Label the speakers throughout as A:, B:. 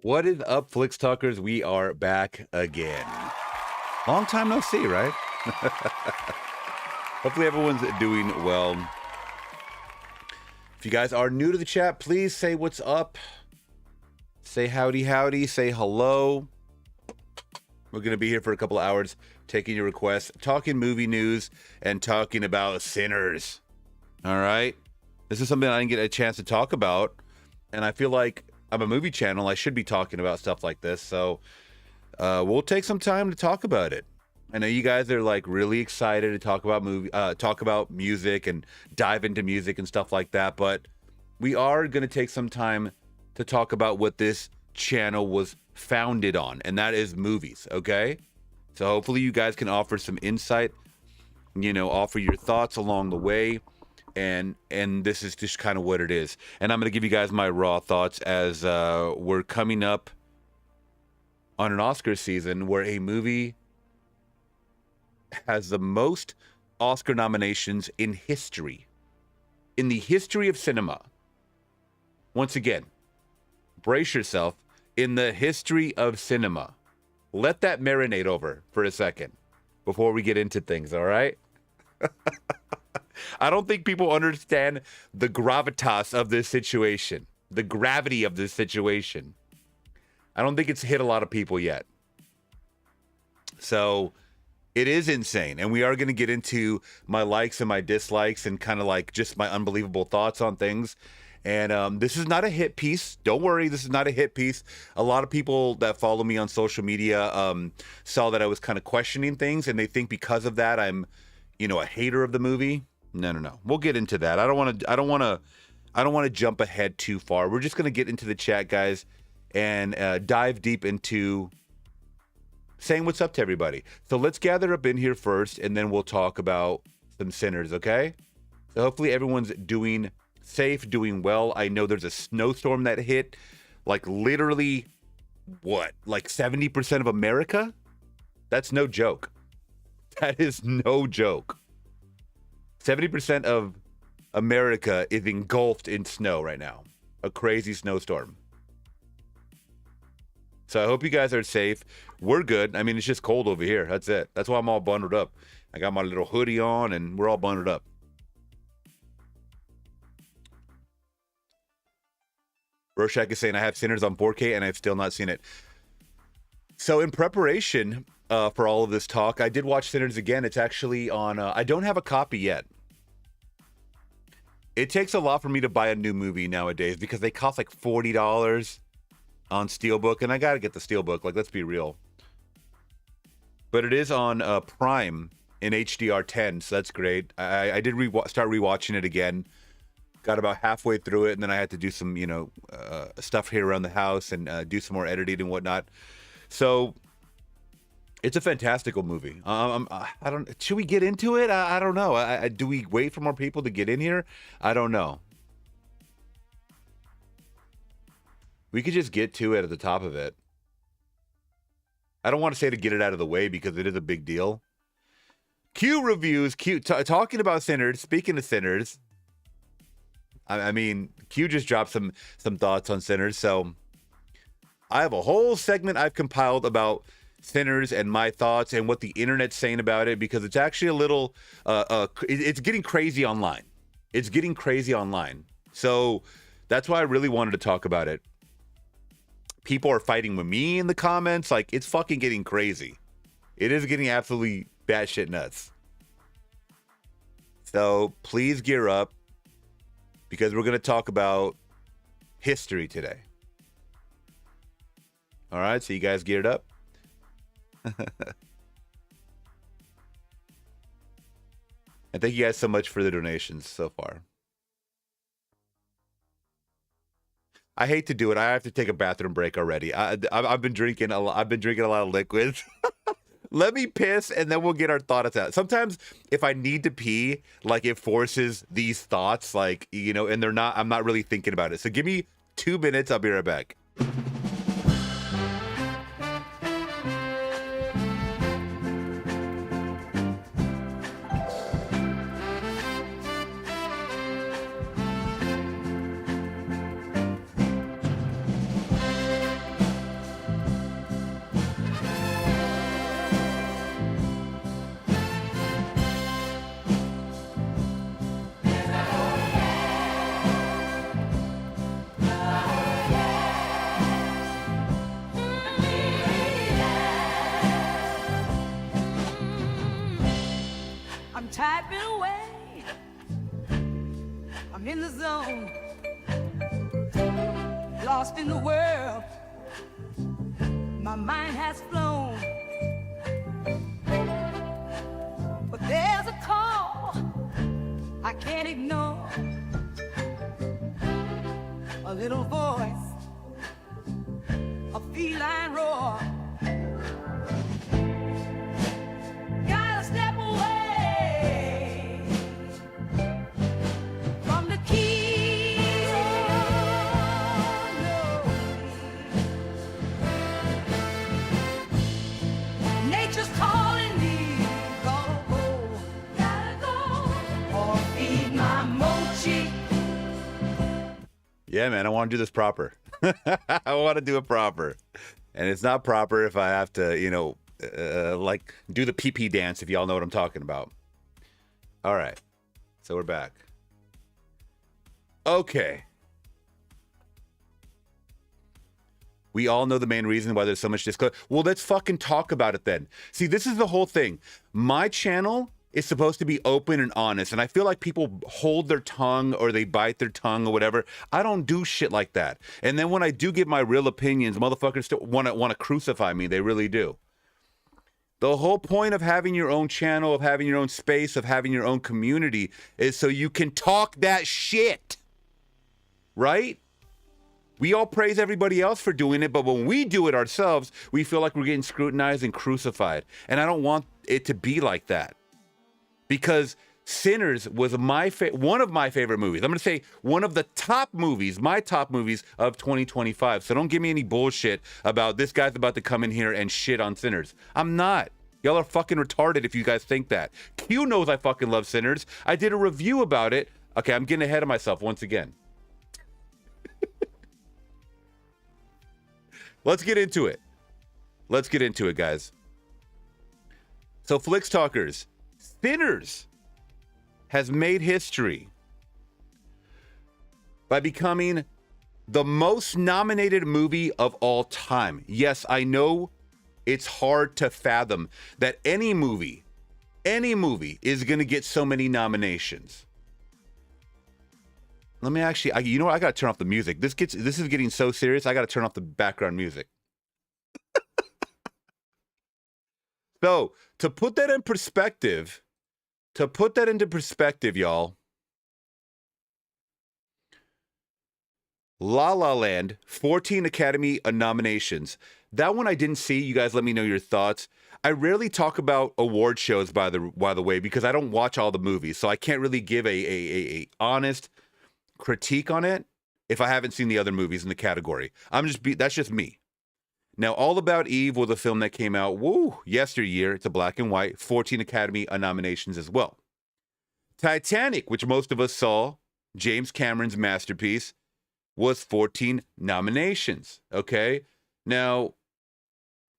A: What is up, Flix Talkers? We are back again. Long time no see, right? Hopefully everyone's doing well. If you guys are new to the chat, please say what's up. Say howdy, howdy. Say hello. We're going to be here for a couple of hours, taking your requests, talking movie news, and talking about Sinners. All right? This is something I didn't get a chance to talk about, and I feel like I'm a movie channel. I should be talking about stuff like this, so we'll take some time to talk about it. I know you guys are like really excited to talk about music and dive into music and stuff like that, but we are going to take some time to talk about what this channel was founded on, and that is movies, okay? So hopefully you guys can offer some insight, offer your thoughts along the way, and this is just kind of what it is. And I'm going to give you guys my raw thoughts as we're coming up on an Oscar season where a movie has the most Oscar nominations in history. In the history of cinema. Once again, brace yourself. In the history of cinema. Let that marinate over for a second before we get into things, all right? I don't think people understand the gravitas of this situation. The gravity of this situation. I don't think it's hit a lot of people yet. So it is insane, and we are going to get into my likes and my dislikes and kind of like just my unbelievable thoughts on things. And this is not a hit piece. Don't worry, this is not a hit piece. A lot of people that follow me on social media saw that I was kind of questioning things, and they think because of that I'm, a hater of the movie. No. We'll get into that. I don't want to jump ahead too far. We're just going to get into the chat, guys, and dive deep into saying what's up to everybody. So let's gather up in here first, and then we'll talk about some Sinners, okay? So hopefully everyone's doing safe, doing well. I know there's a snowstorm that hit, like literally, like 70% of America? That's no joke. That is no joke. 70% of America is engulfed in snow right now. A crazy snowstorm. So I hope you guys are safe. We're good. I mean, it's just cold over here. That's it. That's why I'm all bundled up. I got my little hoodie on, and we're all bundled up. Rorschach is saying, I have Sinners on 4K, and I've still not seen it. So in preparation for all of this talk, I did watch Sinners again. It's actually on... I don't have a copy yet. It takes a lot for me to buy a new movie nowadays because they cost like $40 on Steelbook, and I gotta get the Steelbook. Like, let's be real. But it is on Prime in HDR10, so that's great. I did start rewatching it again. Got about halfway through it, and then I had to do some, stuff here around the house and do some more editing and whatnot. So it's a fantastical movie. Should we get into it? I don't know. Do we wait for more people to get in here? I don't know. We could just get to it at the top of it. I don't want to say to get it out of the way because it is a big deal. Q reviews. Talking about Sinners. Speaking of Sinners, I mean, Q just dropped some thoughts on Sinners. So I have a whole segment I've compiled about Sinners and my thoughts and what the internet's saying about it, because it's actually a little, it's getting crazy online. It's getting crazy online. So that's why I really wanted to talk about it. People are fighting with me in the comments. Like, it's fucking getting crazy. It is getting absolutely batshit nuts. So please gear up, because we're going to talk about history today. All right, so you guys geared up? And thank you guys so much for the donations so far. I hate to do it. I have to take a bathroom break already. I've been drinking a lot. I've been drinking a lot of liquids. Let me piss, and then we'll get our thoughts out. Sometimes if I need to pee, like, it forces these thoughts, like, and I'm not really thinking about it. So give me 2 minutes. I'll be right back.
B: I'm in the zone, lost in the world. My mind has flown, but there's a call I can't ignore. A little voice, a feline roar. Gotta step away from the keys. Nature's calling me. Gotta go, or feed my mochi.
A: Yeah, man, I want to do this proper. I want to do it proper. And it's not proper if I have to, you know, like do the pee-pee dance, if y'all know what I'm talking about. All right. So we're back. Okay. We all know the main reason why there's so much disclosure. Well, let's fucking talk about it then. See, this is the whole thing. My channel is supposed to be open and honest, and I feel like people hold their tongue or they bite their tongue or whatever. I don't do shit like that. And then when I do give my real opinions, motherfuckers still want to crucify me. They really do. The whole point of having your own channel, of having your own space, of having your own community is so you can talk that shit. Right? We all praise everybody else for doing it, but when we do it ourselves, we feel like we're getting scrutinized and crucified. And I don't want it to be like that. Because Sinners was one of my favorite movies. I'm going to say one of the top movies, my top movies of 2025. So don't give me any bullshit about this guy's about to come in here and shit on Sinners. I'm not. Y'all are fucking retarded if you guys think that. Q knows I fucking love Sinners. I did a review about it. Okay, I'm getting ahead of myself once again. Let's get into it. Let's get into it, guys. So, Flix Talkers, Sinners has made history by becoming the most nominated movie of all time. Yes, I know it's hard to fathom that any movie is going to get so many nominations. Let me actually, you know what? I got to turn off the music. This is getting so serious. I got to turn off the background music. So, to put that into perspective, y'all, La La Land, 14 Academy nominations. That one I didn't see. You guys let me know your thoughts. I rarely talk about award shows, by the way, because I don't watch all the movies, so I can't really give a honest critique on it if I haven't seen the other movies in the category. That's just me. Now, All About Eve was a film that came out, yesteryear. It's a black and white, 14 Academy nominations as well. Titanic, which most of us saw, James Cameron's masterpiece, was 14 nominations, okay? Now,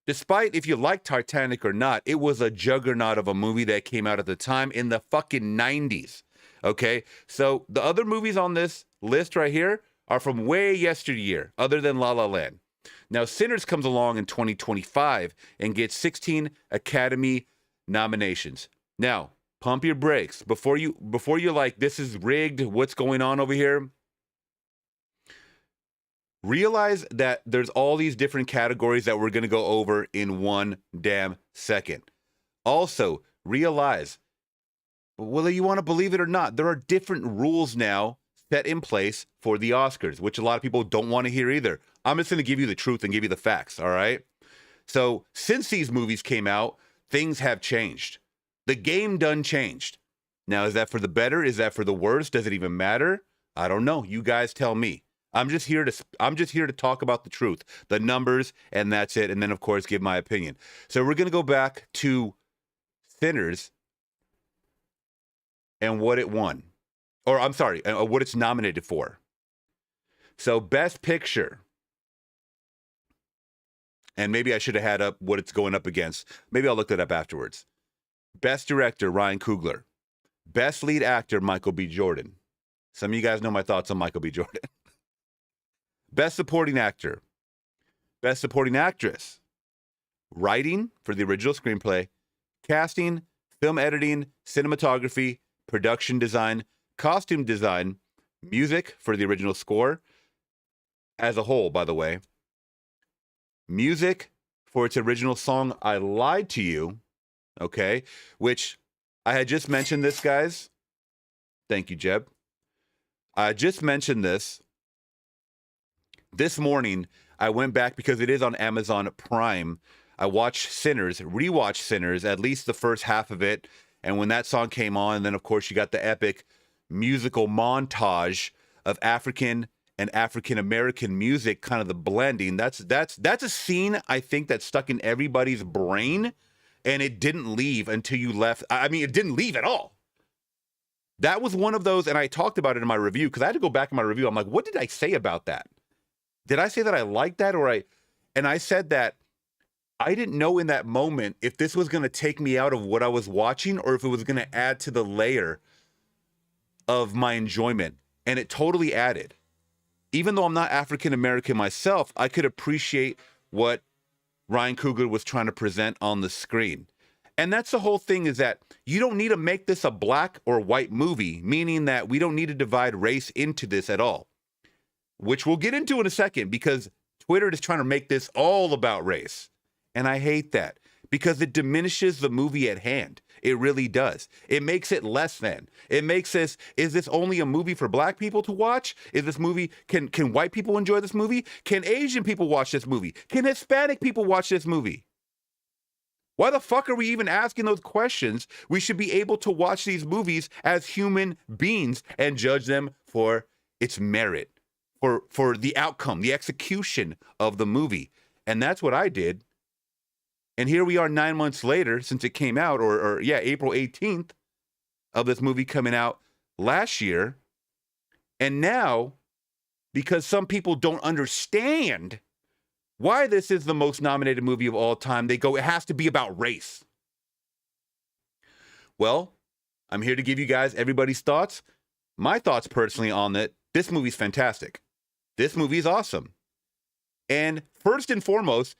A: despite if you like Titanic or not, it was a juggernaut of a movie that came out at the time in the fucking 90s, okay? So the other movies on this list right here are from way yesteryear, other than La La Land. Now, Sinners comes along in 2025 and gets 16 Academy nominations. Now, pump your brakes. Before you're like, this is rigged, what's going on over here? Realize that there's all these different categories that we're going to go over in one damn second. Also, realize, whether you want to believe it or not, there are different rules now set in place for the Oscars, which a lot of people don't want to hear either. I'm just going to give you the truth and give you the facts, all right? So, since these movies came out, things have changed. The game done changed. Now, is that for the better? Is that for the worse? Does it even matter? I don't know. You guys tell me. I'm just here to talk about the truth, the numbers, and that's it. And then, of course, give my opinion. So we're going to go back to Sinners and what it won. Or, I'm sorry, what it's nominated for. So, Best Picture. And maybe I should have had up what it's going up against. Maybe I'll look that up afterwards. Best Director, Ryan Coogler. Best Lead Actor, Michael B. Jordan. Some of you guys know my thoughts on Michael B. Jordan. Best Supporting Actor. Best Supporting Actress. Writing for the original screenplay. Casting, film editing, cinematography, production design, costume design, Music for the original score as a whole, by the way. Music for its original song, I Lied to You, okay, which I had just mentioned this, guys. Thank you, Jeb. I just mentioned this. This morning, I went back because it is on Amazon Prime. I watched rewatched Sinners, at least the first half of it. And when that song came on, and then of course you got the epic musical montage of African and African American music, kind of the blending. That's a scene I think that stuck in everybody's brain, and it didn't leave until you left. I mean, it didn't leave at all. That was one of those, and I talked about it in my review because I had to go back in my review. I'm like, what did I say about that? Did I say that I liked that, and I said that I didn't know in that moment if this was going to take me out of what I was watching or if it was going to add to the layer of my enjoyment. And it totally added. Even though I'm not African American myself, I could appreciate what Ryan Coogler was trying to present on the screen. And that's the whole thing, is that you don't need to make this a black or white movie, meaning that we don't need to divide race into this at all, which we'll get into in a second, because Twitter is trying to make this all about race. And I hate that because it diminishes the movie at hand. It really does. It makes it less than. It makes this, is this only a movie for black people to watch? Is this movie, can white people enjoy this movie? Can Asian people watch this movie? Can Hispanic people watch this movie? Why the fuck are we even asking those questions? We should be able to watch these movies as human beings and judge them for its merit, for the outcome, the execution of the movie. And that's what I did. And here we are 9 months later since it came out, April 18th of this movie coming out last year. And now, because some people don't understand why this is the most nominated movie of all time, they go, it has to be about race. Well, I'm here to give you guys everybody's thoughts. My thoughts personally on that. This movie's fantastic. This movie is awesome. And first and foremost,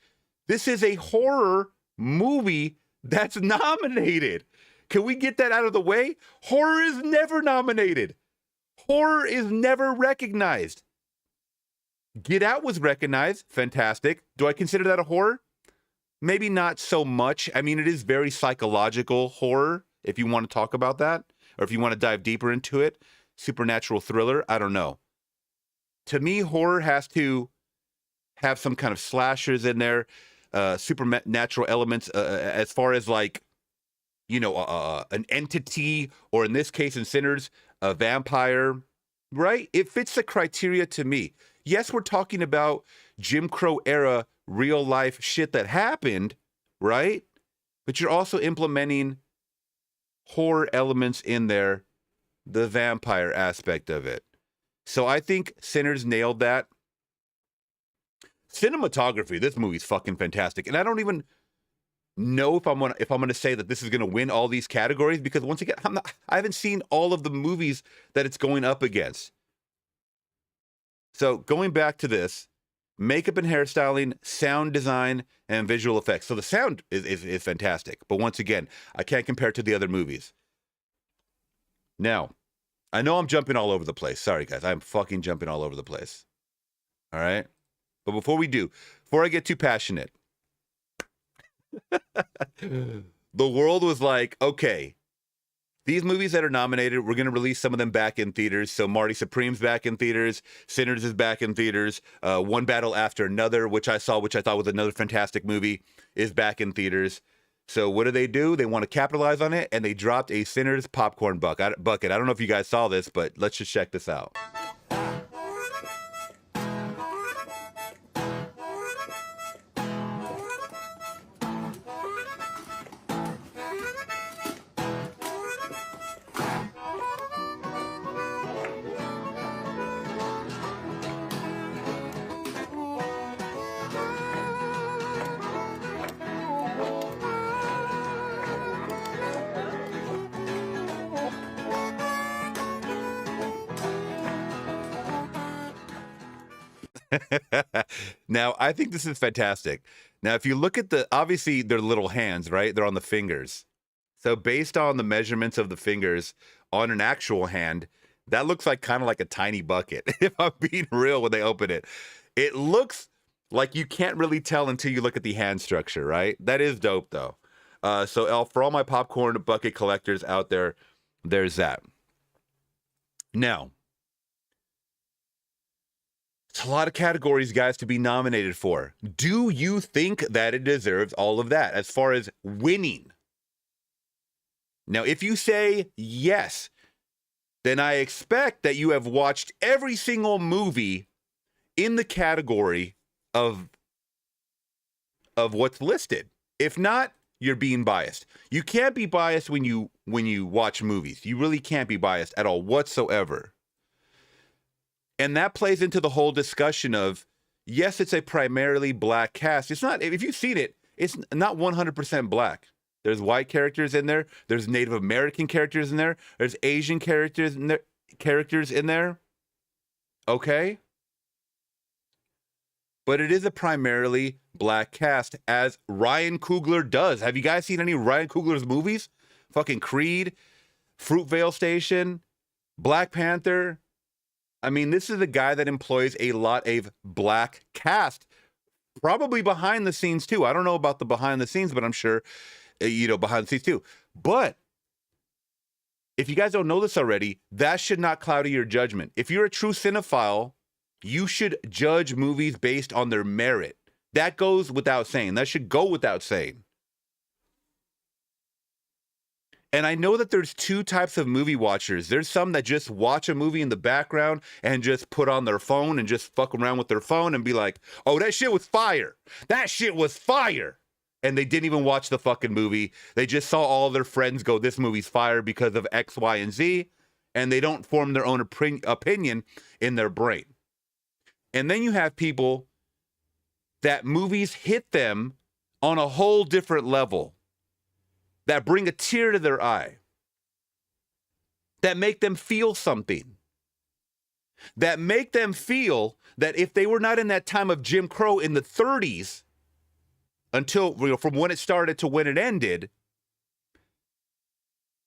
A: this is a horror movie that's nominated. Can we get that out of the way? Horror is never nominated. Horror is never recognized. Get Out was recognized. Fantastic. Do I consider that a horror? Maybe not so much. I mean, it is very psychological horror, if you want to talk about that, or if you want to dive deeper into it. Supernatural thriller. I don't know. To me, horror has to have some kind of slashers in there, supernatural elements, as far as like, an entity, or in this case in Sinners, a vampire, right? It fits the criteria to me. Yes, we're talking about Jim Crow era real life shit that happened, right? But you're also implementing horror elements in there, the vampire aspect of it. So I think Sinners nailed that. Cinematography, this movie's fucking fantastic. And I don't even know if I'm gonna say that this is gonna win all these categories, because once again, I haven't seen all of the movies that it's going up against. So going back to this, makeup and hairstyling, sound design, and visual effects. So the sound is fantastic. But once again, I can't compare it to the other movies. Now, I know I'm jumping all over the place. Sorry, guys. I'm fucking jumping all over the place. All right? But before I get too passionate, the world was like, okay, these movies that are nominated, we're going to release some of them back in theaters. So Marty Supreme's back in theaters. Sinners is back in theaters. One Battle After Another, which I thought was another fantastic movie, is back in theaters. So what do? They want to capitalize on it, and they dropped a Sinners popcorn bucket. I don't know if you guys saw this, but let's just check this out. Now, I think this is fantastic. Now, if you look at obviously they're little hands, right? They're on the fingers. So based on the measurements of the fingers on an actual hand, That looks like kind of like a tiny bucket. If I'm being real, when they open it, it looks like you can't really tell until you look at the hand structure, right? That is dope though. So for all my popcorn bucket collectors out there, there's that. Now, it's a lot of categories, guys, to be nominated for. Do you think that it deserves all of that as far as winning? Now, if you say yes, then I expect that you have watched every single movie in the category of what's listed. If not, you're being biased. You can't be biased when you watch movies. You really can't be biased at all whatsoever. And that plays into the whole discussion of, yes, it's a primarily black cast. It's not, if you've seen it, it's not 100% black. There's white characters in there. There's Native American characters in there. There's Asian characters in there. Okay? But it is a primarily black cast, as Ryan Coogler does. Have you guys seen any of Ryan Coogler's movies? Fucking Creed, Fruitvale Station, Black Panther. I mean, this is a guy that employs a lot of black cast, probably behind the scenes too. I don't know about the behind the scenes, but I'm sure, behind the scenes too. But if you guys don't know this already, that should not cloud your judgment. If you're a true cinephile, you should judge movies based on their merit. That goes without saying. That should go without saying. And I know that there's two types of movie watchers. There's some that just watch a movie in the background and just put on their phone and just fuck around with their phone and be like, oh, that shit was fire. That shit was fire. And they didn't even watch the fucking movie. They just saw all their friends go, this movie's fire because of X, Y, and Z. And they don't form their own opinion in their brain. And then you have people that movies hit them on a whole different level, that bring a tear to their eye, that make them feel something, that make them feel that if they were not in that time of Jim Crow in the 30s, until, from when it started to when it ended,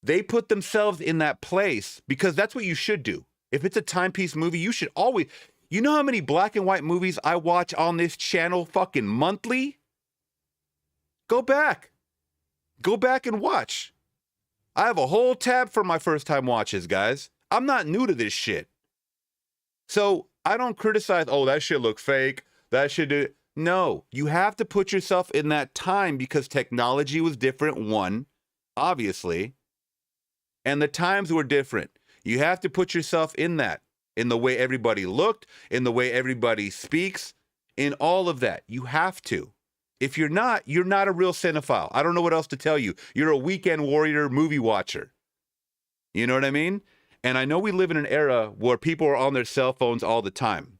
A: they put themselves in that place, because that's what you should do. If it's a timepiece movie, you should always, you know how many black and white movies I watch on this channel fucking monthly? Go back and watch. I have a whole tab for my first time watches, guys. I'm not new to this shit. So I don't criticize, oh, that shit look fake. That shit do. No, you have to put yourself in that time, because technology was different, one, obviously, and the times were different. You have to put yourself in that, in the way everybody looked, in the way everybody speaks, in all of that. You have to. If you're not a real cinephile. I don't know what else to tell you. You're a weekend warrior movie watcher. You know what I mean? And I know we live in an era where people are on their cell phones all the time.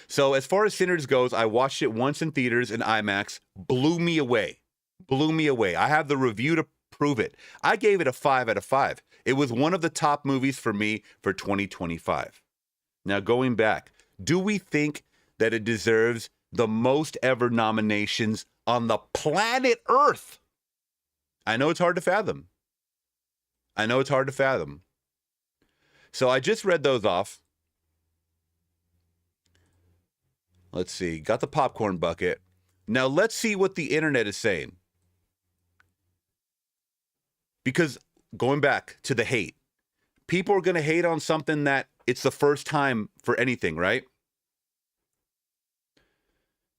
A: So as far as Sinners goes, I watched it once in theaters in IMAX. Blew me away. Blew me away. I have the review to prove it. I gave it a 5 out of 5. It was one of the top movies for me for 2025. Now, going back, do we think that it deserves the most ever nominations on the planet Earth? I know it's hard to fathom. So I just read those off. Let's see. Got the popcorn bucket. Now let's see what the internet is saying. Because going back to the hate, people are going to hate on something that it's the first time for anything, right?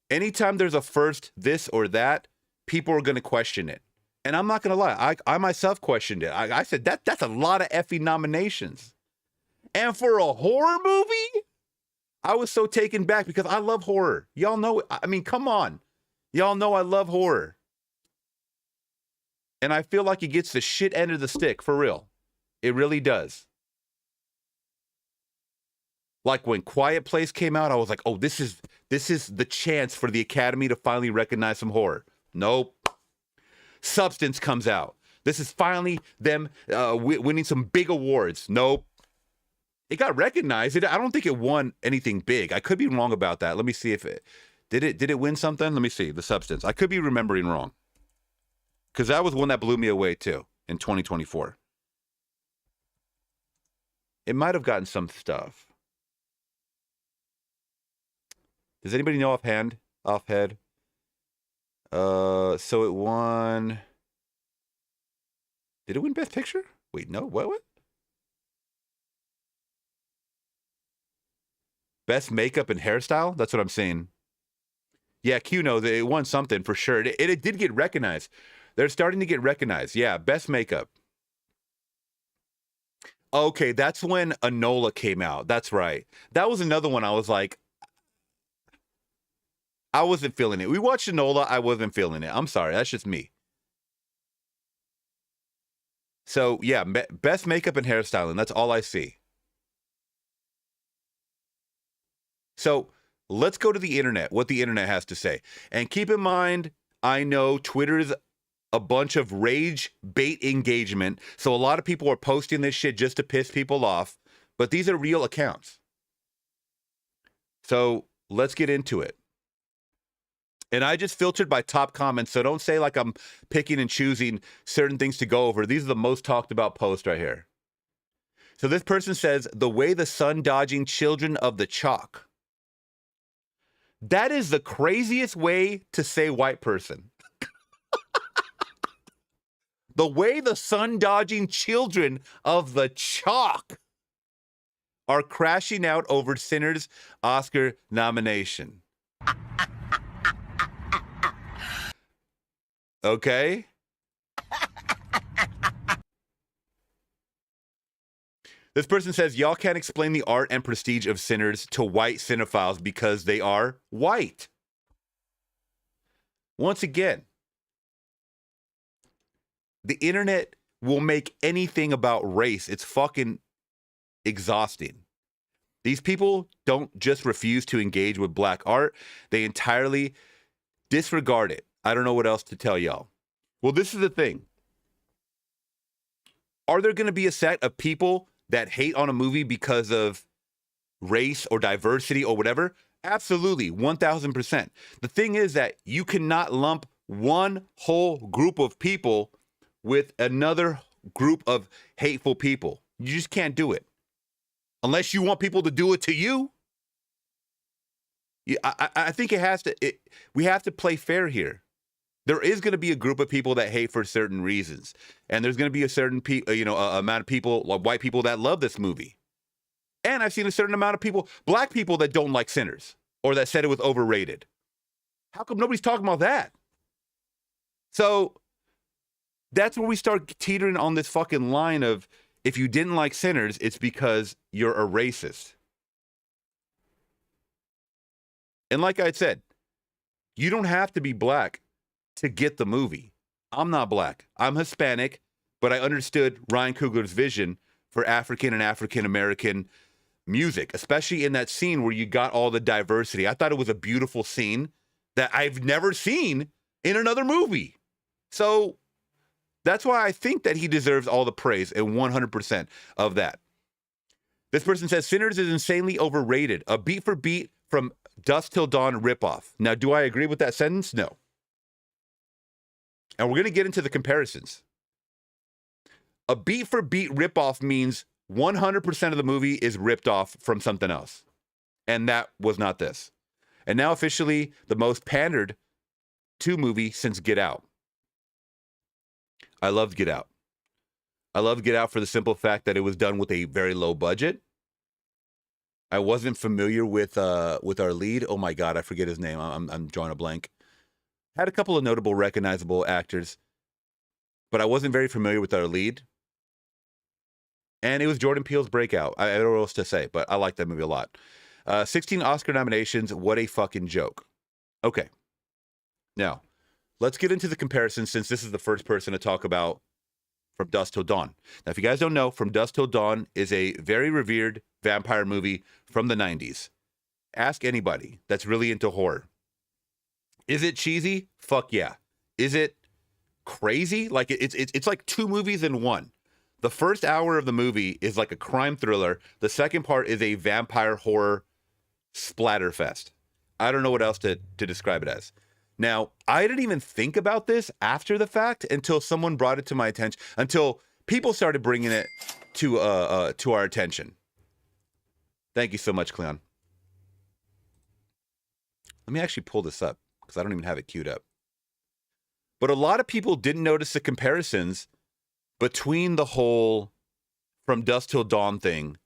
A: Anytime there's a first this or that, people are going to question it. And I'm not going to lie. I myself questioned it. I said, that's a lot of effing nominations. And for a horror movie, I was so taken back, because I love horror. Y'all know, I mean, come on. Y'all know I love horror. And I feel like it gets the shit end of the stick, for real. It really does. Like when Quiet Place came out, I was like, oh, this is the chance for the Academy to finally recognize some horror. Nope. Substance comes out. This is finally them winning some big awards. Nope. It got recognized. I don't think it won anything big. I could be wrong about that. Let me see if it did it win something? Let me see. The Substance. I could be remembering wrong. Because that was one that blew me away too in 2024. It might have gotten some stuff. Does anybody know offhand? Offhead? So it won. Did it win Best Picture? Wait, no. What? Best makeup and hairstyle? That's what I'm saying. Yeah, Q knows it won something for sure. It did get recognized. They're starting to get recognized. Yeah, best makeup. Okay, that's when Enola came out. That's right. That was another one I was like, I wasn't feeling it. We watched Enola. I wasn't feeling it. I'm sorry. That's just me. So, yeah, best makeup and hairstyling. That's all I see. So, let's go to the internet, what the internet has to say. And keep in mind, I know Twitter is a bunch of rage bait engagement. So a lot of people are posting this shit just to piss people off. But these are real accounts. So let's get into it. And I just filtered by top comments. So don't say like I'm picking and choosing certain things to go over. These are the most talked about posts right here. So this person says, the way the sun dodging children of the chalk. That is the craziest way to say white person. The way the sun dodging children of the chalk are crashing out over Sinners Oscar nomination. Okay? This person says, y'all can't explain the art and prestige of Sinners to white cinephiles because they are white. Once again, the internet will make anything about race. It's fucking exhausting. These people don't just refuse to engage with black art. They entirely disregard it. I don't know what else to tell y'all. Well, this is the thing. Are there going to be a set of people that hate on a movie because of race or diversity or whatever? Absolutely, 1,000%. The thing is that you cannot lump one whole group of people with another group of hateful people. You just can't do it. Unless you want people to do it to you. I think we have to play fair here. There is going to be a group of people that hate for certain reasons. And there's going to be a certain amount of people, like white people, that love this movie. And I've seen a certain amount of people, black people, that don't like Sinners or that said it was overrated. How come nobody's talking about that? So that's where we start teetering on this fucking line of, if you didn't like Sinners, it's because you're a racist. And like I said, you don't have to be black to get the movie. I'm not black. I'm Hispanic, but I understood Ryan Coogler's vision for African and African-American music, especially in that scene where you got all the diversity. I thought it was a beautiful scene that I've never seen in another movie. So that's why I think that he deserves all the praise and 100% of that. This person says, Sinners is insanely overrated. A beat for beat from Dusk Till Dawn ripoff. Now, do I agree with that sentence? No. And we're going to get into the comparisons. A beat for beat ripoff means 100% of the movie is ripped off from something else. And that was not this. And now officially the most pandered to movie since Get Out. I loved Get Out. I loved Get Out for the simple fact that it was done with a very low budget. I wasn't familiar with our lead. Oh my God, I forget his name. I'm drawing a blank. Had a couple of notable, recognizable actors, but I wasn't very familiar with our lead. And it was Jordan Peele's breakout. I don't know what else to say, but I like that movie a lot. 16 Oscar nominations. What a fucking joke. Okay. Now, let's get into the comparison since this is the first person to talk about From Dusk Till Dawn. Now, if you guys don't know, From Dusk Till Dawn is a very revered vampire movie from the 90s. Ask anybody that's really into horror. Is it cheesy? Fuck yeah. Is it crazy? Like it's like two movies in one. The first hour of the movie is like a crime thriller. The second part is a vampire horror splatterfest. I don't know what else to describe it as. Now, I didn't even think about this after the fact until someone brought it to my attention, until people started bringing it to our attention. Thank you so much, Cleon. Let me actually pull this up because I don't even have it queued up. But a lot of people didn't notice the comparisons between the whole From Dusk Till Dawn thing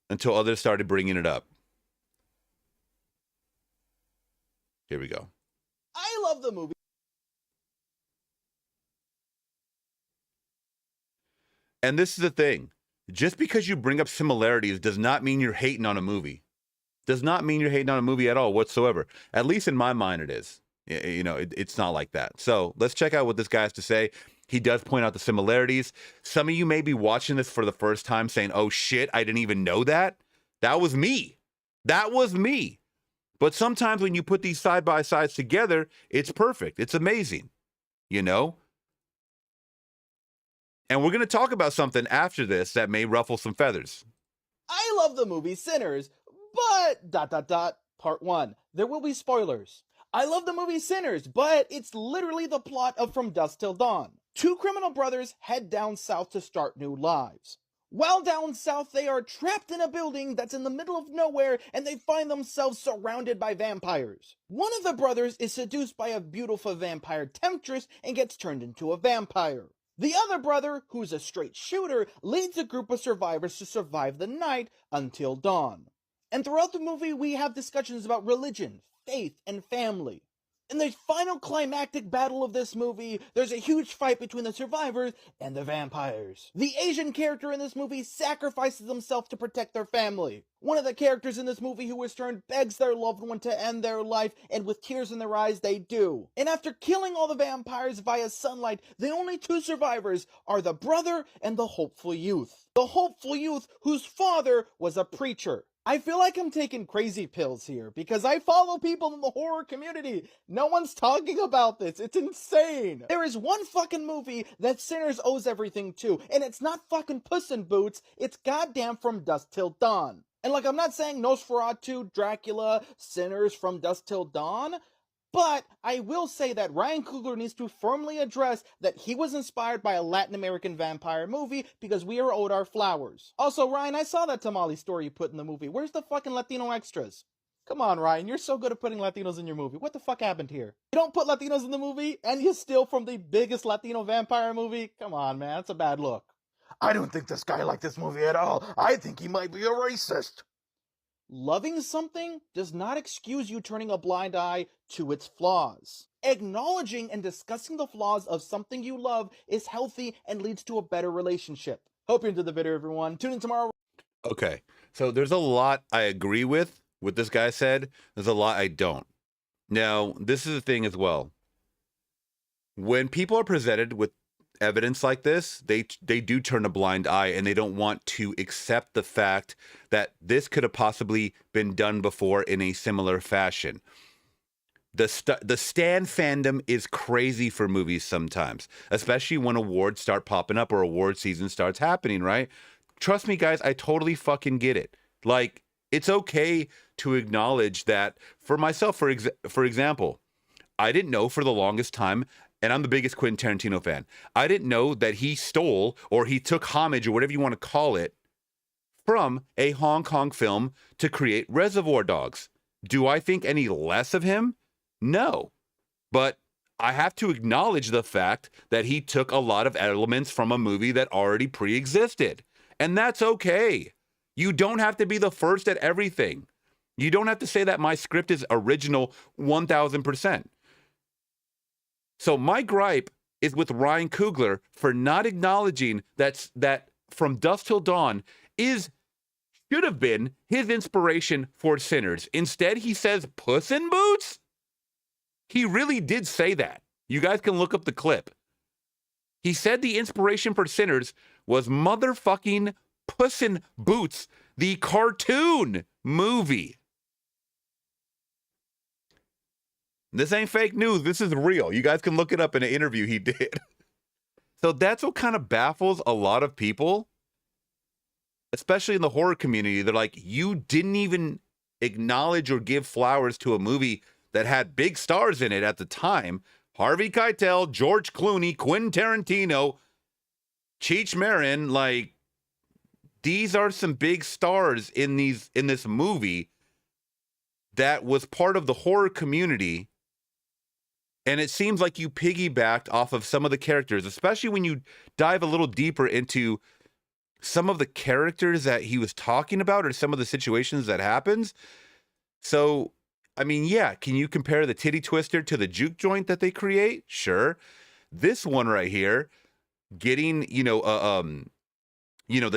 A: until others started bringing it up. Here we go.
C: I love the movie.
A: And this is the thing. Just because you bring up similarities does not mean you're hating on a movie. Does not mean you're hating on a movie at all whatsoever. At least in my mind it is. You know, it's not like that. So let's check out what this guy has to say. He does point out the similarities. Some of you may be watching this for the first time saying, oh shit, I didn't even know that. That was me. That was me. But sometimes when you put these side by sides together, it's perfect. It's amazing, you know? And we're going to talk about something after this that may ruffle some feathers.
C: I love the movie Sinners, but ... Part 1. There will be spoilers. I love the movie Sinners, but it's literally the plot of From Dusk Till Dawn. Two criminal brothers head down south to start new lives. While down south, they are trapped in a building that's in the middle of nowhere, and they find themselves surrounded by vampires. One of the brothers is seduced by a beautiful vampire temptress and gets turned into a vampire. The other brother, who's a straight shooter, leads a group of survivors to survive the night until dawn. And throughout the movie, we have discussions about religion, faith, and family. In the final climactic battle of this movie, there's a huge fight between the survivors and the vampires. The Asian character in this movie sacrifices himself to protect their family. One of the characters in this movie who is turned begs their loved one to end their life, and with tears in their eyes, they do. And after killing all the vampires via sunlight, the only two survivors are the brother and the hopeful youth. The hopeful youth whose father was a preacher. I feel like I'm taking crazy pills here because I follow people in the horror community. No one's talking about this. It's insane. There is one fucking movie that Sinners owes everything to, and it's not fucking Puss in Boots. It's goddamn From Dusk Till Dawn. And like, I'm not saying Nosferatu, Dracula, Sinners, From Dusk Till Dawn, but I will say that Ryan Coogler needs to firmly address that he was inspired by a Latin American vampire movie because we are owed our flowers. Also, Ryan, I saw that tamale story you put in the movie. Where's the fucking Latino extras? Come on, Ryan, you're so good at putting Latinos in your movie. What the fuck happened here? You don't put Latinos in the movie, and you steal from the biggest Latino vampire movie? Come on, man, that's a bad look. I don't think this guy liked this movie at all. I think he might be a racist. Loving something does not excuse you turning a blind eye to its flaws. Acknowledging and discussing the flaws of something you love is healthy and leads to a better relationship. Hope you enjoyed the video, everyone. Tune in tomorrow.
A: Okay, so there's a lot I agree with what this guy said. There's a lot I don't. Now, this is the thing as well. When people are presented with evidence like this, they do turn a blind eye, and they don't want to accept the fact that this could have possibly been done before in a similar fashion. The stan fandom is crazy for movies sometimes, especially when awards start popping up or award season starts happening, right? Trust me, guys, I totally fucking get it. Like, it's okay to acknowledge that. For myself, for example, I didn't know for the longest time, and I'm the biggest Quentin Tarantino fan, I didn't know that he stole or he took homage or whatever you want to call it from a Hong Kong film to create Reservoir Dogs. Do I think any less of him? No. But I have to acknowledge the fact that he took a lot of elements from a movie that already pre-existed. And that's okay. You don't have to be the first at everything. You don't have to say that my script is original 1000%. So my gripe is with Ryan Coogler for not acknowledging that From Dusk Till Dawn should have been his inspiration for Sinners. Instead, he says Puss in Boots. He really did say that. You guys can look up the clip. He said the inspiration for Sinners was motherfucking Puss in Boots, the cartoon movie. This ain't fake news. This is real. You guys can look it up in an interview he did. So that's what kind of baffles a lot of people, especially in the horror community. They're like, you didn't even acknowledge or give flowers to a movie that had big stars in it at the time. Harvey Keitel, George Clooney, Quentin Tarantino, Cheech Marin. Like, these are some big stars in this movie that was part of the horror community. And it seems like you piggybacked off of some of the characters, especially when you dive a little deeper into some of the characters that he was talking about or some of the situations that happens. So, I mean, yeah, can you compare the titty twister to the juke joint that they create? Sure. This one right here, getting, the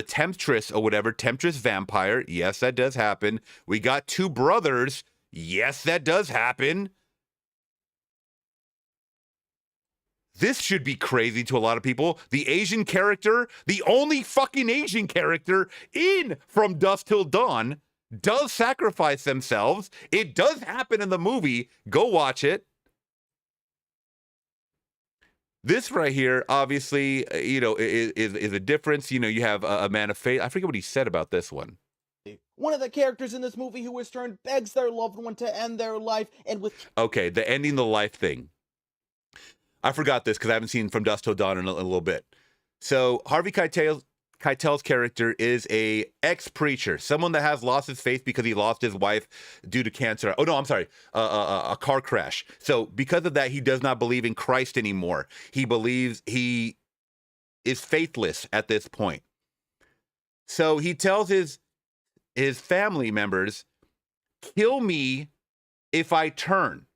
A: temptress or whatever, temptress vampire. Yes, that does happen. We got two brothers. Yes, that does happen. This should be crazy to a lot of people. The Asian character, the only fucking Asian character in From Dusk Till Dawn, does sacrifice themselves. It does happen in the movie. Go watch it. This right here, obviously, is a difference. You have a man of faith. I forget what he said about this one.
C: One of the characters in this movie who was turned begs their loved one to end their life, and with
A: Okay, the ending the life thing. I forgot this because I haven't seen From Dusk Till Dawn in a little bit. So Harvey Keitel's character is a ex-preacher, someone that has lost his faith because he lost his wife due to cancer. Oh, no, I'm sorry, a car crash. So because of that, he does not believe in Christ anymore. He believes he is faithless at this point. So he tells his family members, kill me if I turn.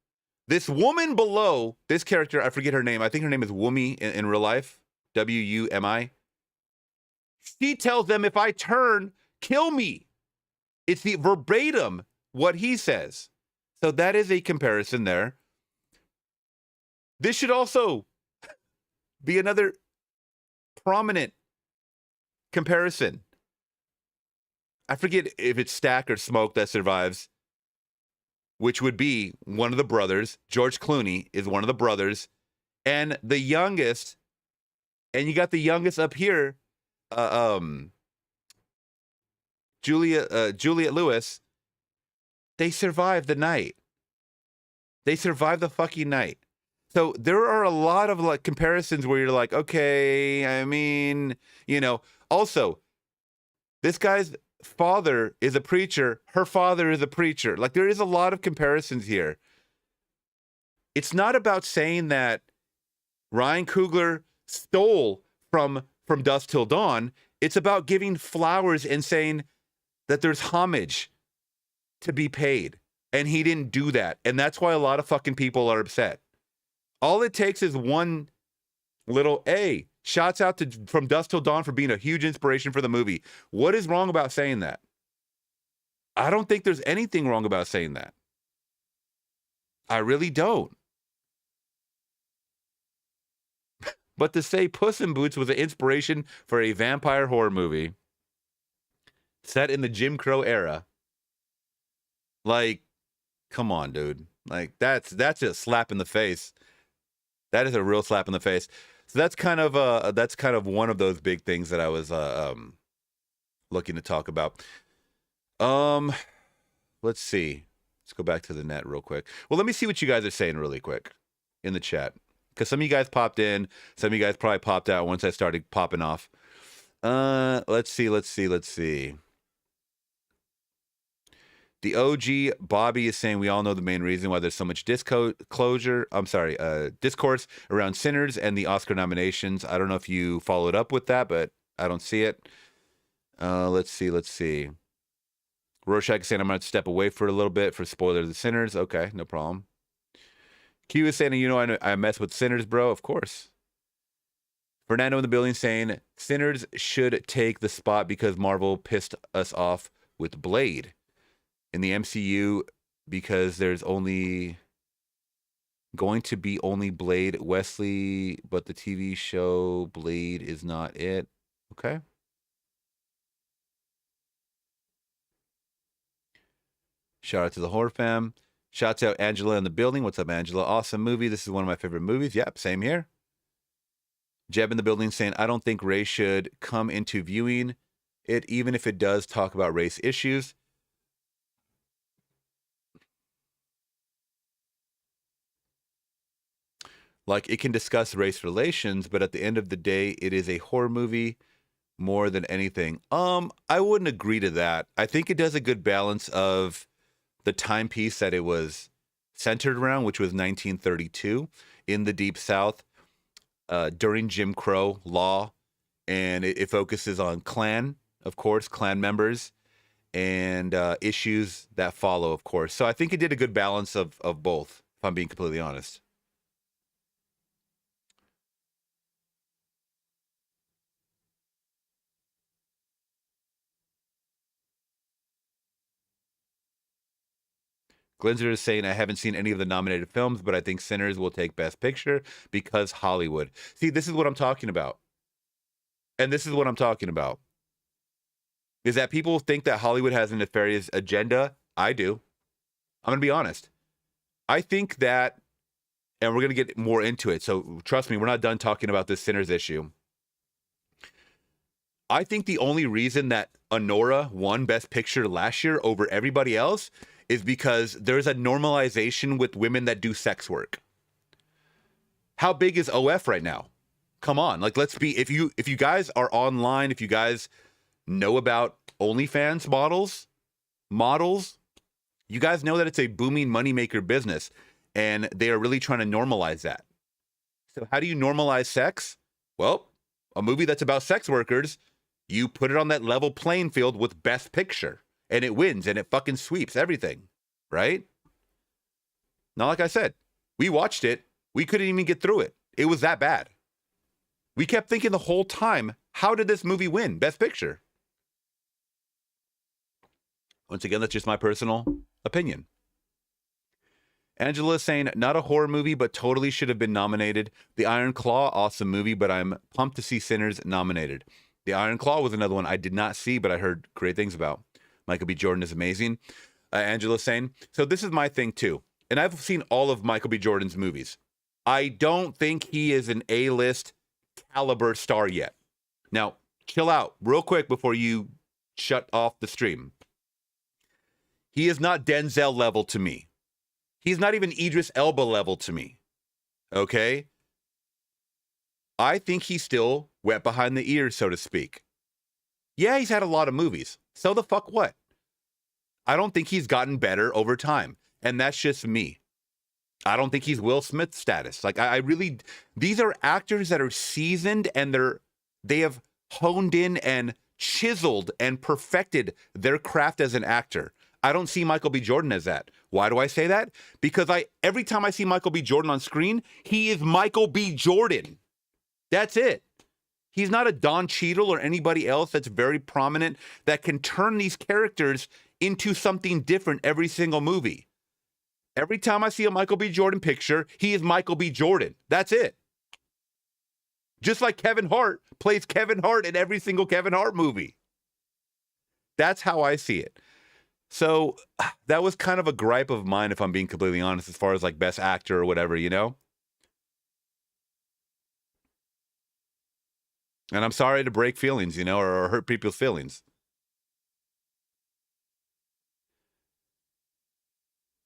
A: This woman below, this character, I forget her name. I think her name is Wumi in real life. Wumi. She tells them, if I turn, kill me. It's the verbatim what he says. So that is a comparison there. This should also be another prominent comparison. I forget if it's Stack or Smoke that survives, which would be one of the brothers. George Clooney is one of the brothers. And the youngest, and you got the youngest up here, Juliet Lewis. They survived the night. They survived the fucking night. So there are a lot of like comparisons where you're like, okay, I mean, also this guy's father is a preacher. Her father is a preacher. Like there is a lot of comparisons here. It's not about saying that Ryan Coogler stole from Dusk Till Dawn. It's about giving flowers and saying that there's homage to be paid. And he didn't do that. And that's why a lot of fucking people are upset. All it takes is one little A. Shouts out to From Dusk Till Dawn for being a huge inspiration for the movie. What is wrong about saying that? I don't think there's anything wrong about saying that. I really don't. But to say Puss in Boots was an inspiration for a vampire horror movie set in the Jim Crow era, like, come on, dude. Like, that's a slap in the face. That is a real slap in the face. So that's kind of one of those big things that I was looking to talk about. Let's see. Let's go back to the net real quick. Well, let me see what you guys are saying really quick in the chat. Because some of you guys popped in. Some of you guys probably popped out once I started popping off. Let's see. The OG Bobby is saying we all know the main reason why there's so much discourse around Sinners and the Oscar nominations. I don't know if you followed up with that, but I don't see it. Let's see. Rorschach is saying I'm going to step away for a little bit for spoiler of the Sinners. Okay, no problem. Q is saying, I mess with Sinners, bro. Of course. Fernando in the building saying Sinners should take the spot because Marvel pissed us off with Blade in the MCU because there's only going to be only Blade Wesley, but the TV show Blade is not it. Okay. Shout out to the horror fam. Shouts out Angela in the building. What's up, Angela? Awesome movie. This is one of my favorite movies. Yep, same here. Jeb in the building saying, I don't think race should come into viewing it, even if it does talk about race issues. Like, it can discuss race relations, but at the end of the day, it is a horror movie more than anything. I wouldn't agree to that. I think it does a good balance of the timepiece that it was centered around, which was 1932 in the Deep South, during Jim Crow law, and it focuses on Klan, of course, Klan members, and issues that follow, of course. So I think it did a good balance of both, if I'm being completely honest. Glinzer is saying, I haven't seen any of the nominated films, but I think Sinners will take Best Picture because Hollywood. See, this is what I'm talking about. And this is what I'm talking about. Is that people think that Hollywood has a nefarious agenda? I do. I'm going to be honest. I think that, and we're going to get more into it, so trust me, we're not done talking about this Sinners issue. I think the only reason that Anora won Best Picture last year over everybody else is because there's a normalization with women that do sex work. How big is OF right now? Come on, like, let's be, if you guys are online, if you guys know about OnlyFans models, you guys know that it's a booming moneymaker business, and they are really trying to normalize that. So how do you normalize sex? Well, a movie that's about sex workers, you put it on that level playing field with Best Picture, and it wins, and it fucking sweeps everything, right? Now, like I said, we watched it. We couldn't even get through it. It was that bad. We kept thinking the whole time, how did this movie win Best Picture? Once again, that's just my personal opinion. Angela is saying, not a horror movie, but totally should have been nominated. The Iron Claw, awesome movie, but I'm pumped to see Sinners nominated. The Iron Claw was another one I did not see, but I heard great things about. Michael B. Jordan is amazing. Angela saying, so this is my thing too. And I've seen all of Michael B. Jordan's movies. I don't think he is an A-list caliber star yet. Now, chill out real quick before you shut off the stream. He is not Denzel level to me. He's not even Idris Elba level to me. Okay? I think he's still wet behind the ears, so to speak. Yeah, he's had a lot of movies. So the fuck what? I don't think he's gotten better over time. And that's just me. I don't think he's Will Smith status. Like, I really, these are actors that are seasoned, and they have honed in and chiseled and perfected their craft as an actor. I don't see Michael B. Jordan as that. Why do I say that? Because every time I see Michael B. Jordan on screen, he is Michael B. Jordan. That's it. He's not a Don Cheadle or anybody else that's very prominent that can turn these characters into something different every single movie. Every time I see a Michael B. Jordan picture, he is Michael B. Jordan. That's it. Just like Kevin Hart plays Kevin Hart in every single Kevin Hart movie. That's how I see it. So that was kind of a gripe of mine, if I'm being completely honest, as far as like best actor or whatever, you know? And I'm sorry to break feelings, you know, or hurt people's feelings.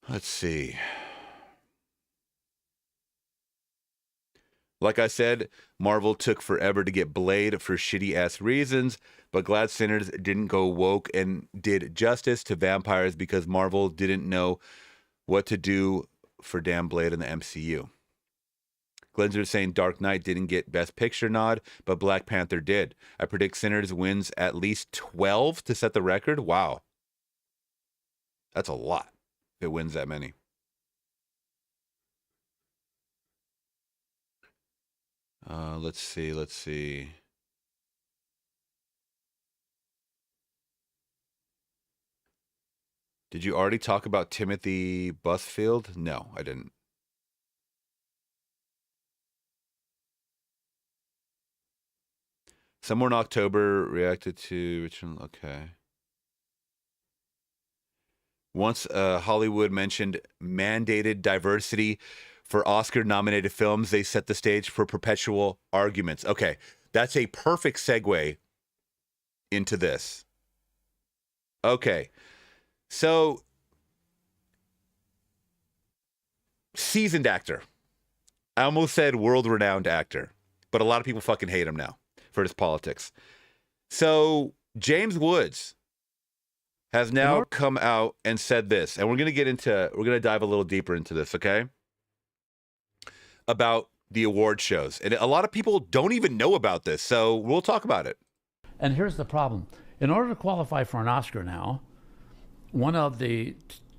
A: Let's see. Like I said, Marvel took forever to get Blade for shitty-ass reasons, but glad Sinners didn't go woke and did justice to vampires because Marvel didn't know what to do for damn Blade in the MCU. Glenzer saying Dark Knight didn't get Best Picture nod, but Black Panther did. I predict Sinners wins at least 12 to set the record. Wow. That's a lot if it wins that many. Let's see. Did you already talk about Timothy Busfield? No, I didn't. Somewhere in October, reacted to Richard. Okay. Once Hollywood mentioned mandated diversity for Oscar-nominated films, they set the stage for perpetual arguments. Okay, that's a perfect segue into this. Okay, so seasoned actor. I almost said world-renowned actor, but a lot of people fucking hate him now for his politics. So James Woods has now come out and said this, and we're going to dive a little deeper into this, okay? About the award shows. And a lot of people don't even know about this, so we'll talk about it.
D: And here's the problem. In order to qualify for an Oscar now, one of the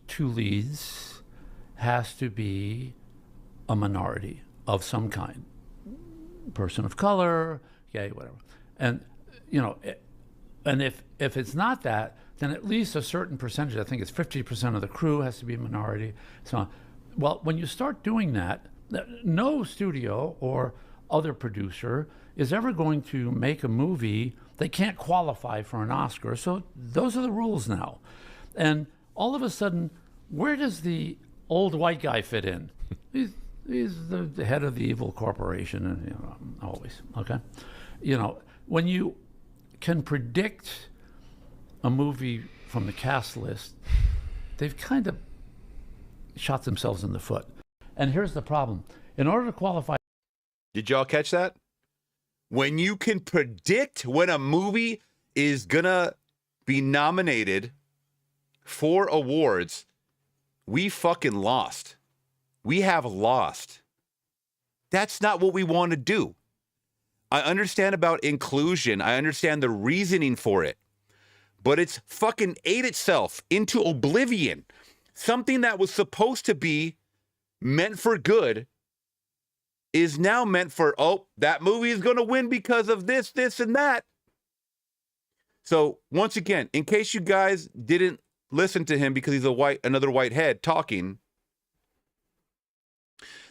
D: two leads has to be a minority of some kind. Person of color, gay, whatever. And, and if it's not that, then at least a certain percentage, I think it's 50% of the crew has to be a minority, so on. Well, when you start doing that, no studio or other producer is ever going to make a movie they can't qualify for an Oscar. So those are the rules now. And all of a sudden, where does the old white guy fit in? He's the head of the evil corporation, and always, okay? When you can predict a movie from the cast list, they've kind of shot themselves in the foot. And here's the problem. In order to qualify...
A: Did y'all catch that? When you can predict when a movie is gonna be nominated for awards, we fucking lost. We have lost. That's not what we want to do. I understand about inclusion. I understand the reasoning for it. But it's fucking ate itself into oblivion. Something that was supposed to be meant for good is now meant for, oh, that movie is going to win because of this, this, and that. So once again, in case you guys didn't listen to him because he's another white head talking,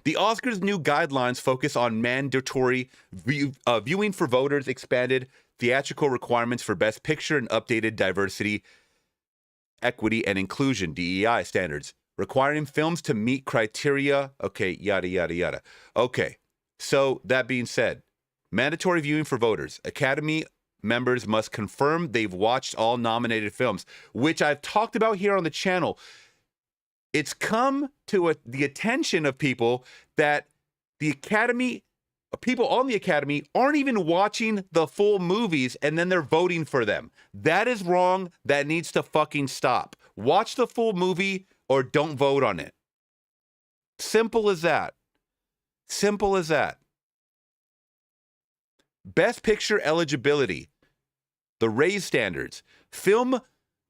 A: the Oscars' new guidelines focus on mandatory viewing for voters, expanded theatrical requirements for Best Picture, and updated diversity, equity, and inclusion, DEI standards, requiring films to meet criteria. Okay, yada, yada, yada. Okay, so that being said, mandatory viewing for voters. Academy members must confirm they've watched all nominated films, which I've talked about here on the channel. It's come to the attention of people that the Academy, people on the Academy aren't even watching the full movies and then they're voting for them. That is wrong. That needs to fucking stop. Watch the full movie or don't vote on it. Simple as that. Simple as that. Best Picture eligibility. The raised standards. Film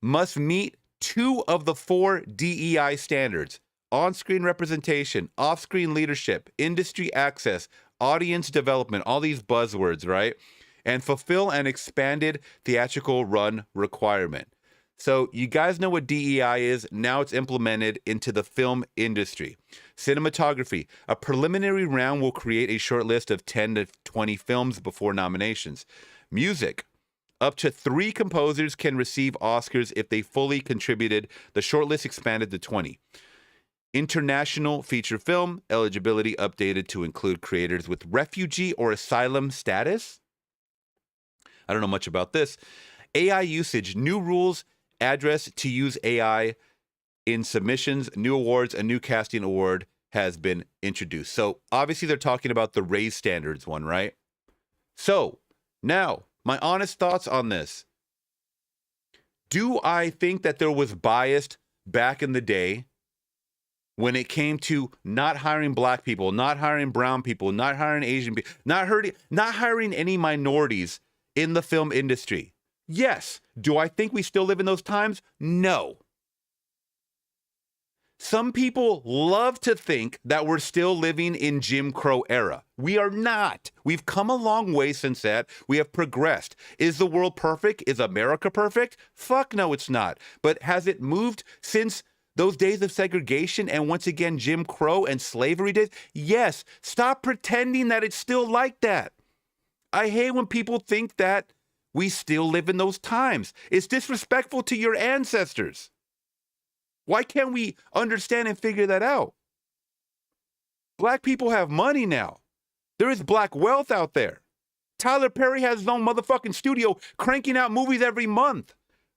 A: must meet 2 of the 4 DEI standards: on-screen representation, off-screen leadership, industry access, audience development, all these buzzwords, right? And fulfill an expanded theatrical run requirement. So you guys know what DEI is. Now it's implemented into the film industry. Cinematography. A preliminary round will create a short list of 10 to 20 films before nominations. Music. Up to 3 composers can receive Oscars if they fully contributed. The shortlist expanded to 20. International feature film eligibility updated to include creators with refugee or asylum status. I don't know much about this. AI usage. New rules address to use AI in submissions. New awards. A new casting award has been introduced. So obviously they're talking about the raised standards one, right? So now, my honest thoughts on this. Do I think that there was bias back in the day when it came to not hiring black people, not hiring brown people, not hiring Asian people, not hiring any minorities in the film industry? Yes. Do I think we still live in those times? No. Some people love to think that we're still living in Jim Crow era. We are not. We've come a long way since that. We have progressed. Is the world perfect? Is America perfect? Fuck no, it's not. But has it moved since those days of segregation and once again Jim Crow and slavery days? Yes. Stop pretending that it's still like that. I hate when people think that we still live in those times. It's disrespectful to your ancestors. Why can't we understand and figure that out? Black people have money now. There is black wealth out there. Tyler Perry has his own motherfucking studio cranking out movies every month.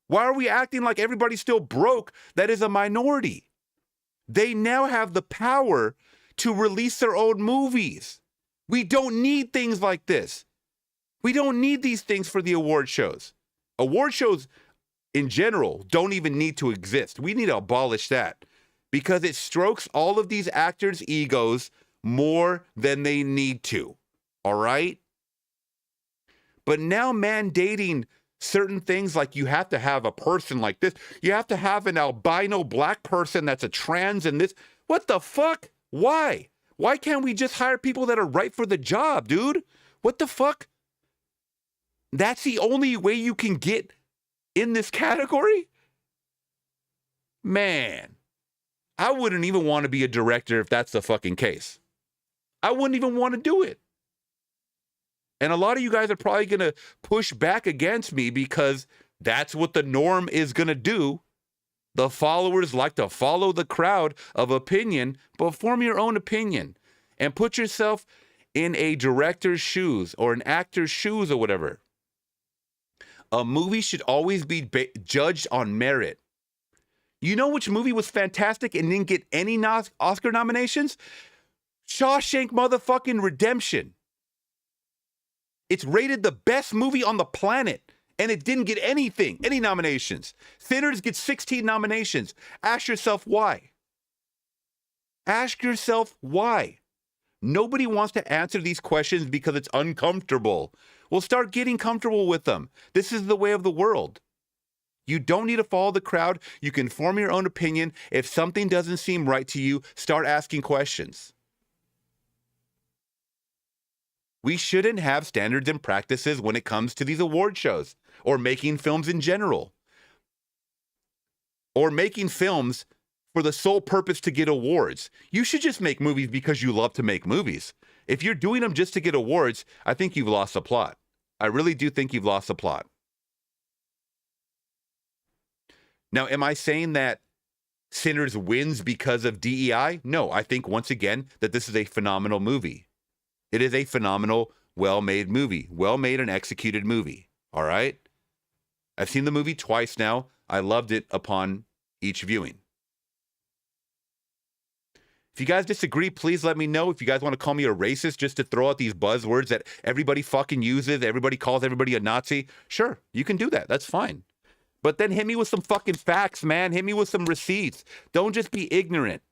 A: Why are we acting like everybody's still broke that is a minority? They now have the power to release their own movies. We don't need things like this. We don't need these things for the award shows. Award shows in general don't even need to exist. We need to abolish that because it strokes all of these actors' egos more than they need to. All right? But now mandating certain things like you have to have a person like this, you have to have an albino black person that's a trans and this. What the fuck? Why? Why can't we just hire people that are right for the job, dude? What the fuck? That's the only way you can get in this category? Man, I wouldn't even want to be a director if that's the fucking case. I wouldn't even want to do it. And a lot of you guys are probably going to push back against me because that's what the norm is going to do. The followers like to follow the crowd of opinion, but form your own opinion and put yourself in a director's shoes or an actor's shoes or whatever. A movie should always be judged on merit. You know which movie was fantastic and didn't get any Oscar nominations? Shawshank motherfucking Redemption. It's rated the best movie on the planet, and it didn't get any nominations. Sinners gets 16 nominations. Ask yourself why. Ask yourself why. Nobody wants to answer these questions because it's uncomfortable. Well, start getting comfortable with them. This is the way of the world. You don't need to follow the crowd. You can form your own opinion. If something doesn't seem right to you, start asking questions. We shouldn't have standards and practices when it comes to these award shows or making films in general. Or making films for the sole purpose to get awards. You should just make movies because you love to make movies. If you're doing them just to get awards, I think you've lost the plot. I really do think you've lost the plot. Now, am I saying that Sinners wins because of DEI? No, I think once again that this is a phenomenal movie. It is a phenomenal, well-made movie. Well-made and executed movie. All right? I've seen the movie twice now. I loved it upon each viewing. If you guys disagree, please let me know. If you guys want to call me a racist just to throw out these buzzwords that everybody fucking uses, everybody calls everybody a Nazi, sure, you can do that. That's fine. But then hit me with some fucking facts, man. Hit me with some receipts. Don't just be ignorant.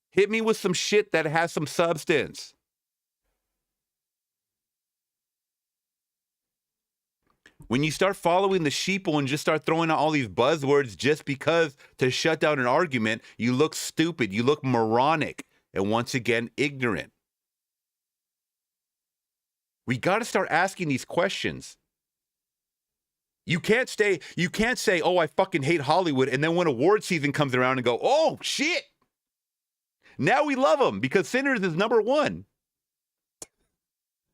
A: Hit me with some shit that has some substance. When you start following the sheeple and just start throwing out all these buzzwords just because to shut down an argument, you look stupid, you look moronic, and once again, ignorant. We got to start asking these questions. You can't say, oh, I fucking hate Hollywood, and then when award season comes around and go, oh, shit. Now we love them because Sinners is number one.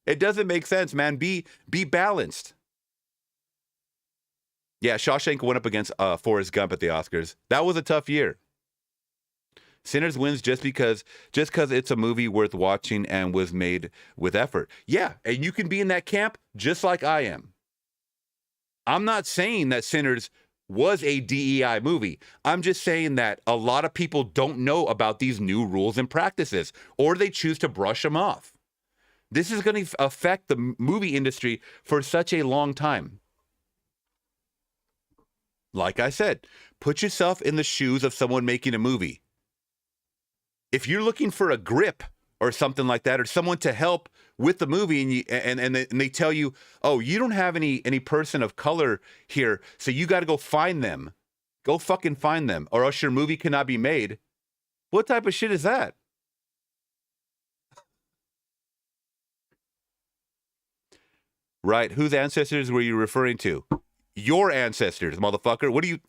A: It doesn't make sense, man. Be balanced. Yeah, Shawshank went up against Forrest Gump at the Oscars. That was a tough year. Sinners wins just because it's a movie worth watching and was made with effort. Yeah, and you can be in that camp just like I am. I'm not saying that Sinners was a DEI movie. I'm just saying that a lot of people don't know about these new rules and practices, or they choose to brush them off. This is going to affect the movie industry for such a long time. Like I said, put yourself in the shoes of someone making a movie. If you're looking for a grip or something like that, or someone to help with the movie, and they tell you, oh, you don't have any person of color here, so you got to go find them. Go fucking find them, or else your movie cannot be made. What type of shit is that? Right, whose ancestors were you referring to? Your ancestors, motherfucker.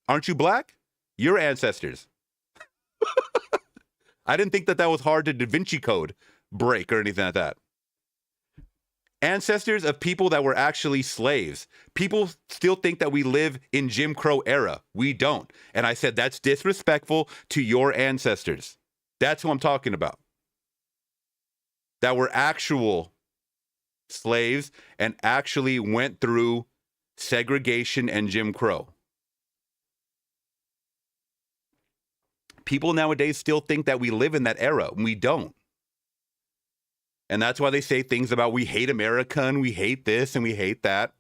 A: Aren't you black? Your ancestors. I didn't think that was hard to Da Vinci Code break or anything like that. Ancestors of people that were actually slaves. People still think that we live in Jim Crow era. We don't. And I said, that's disrespectful to your ancestors. That's who I'm talking about. That were actual slaves and actually went through segregation and Jim Crow. People nowadays still think that we live in that era. We don't. And that's why they say things about we hate America and we hate this and we hate that.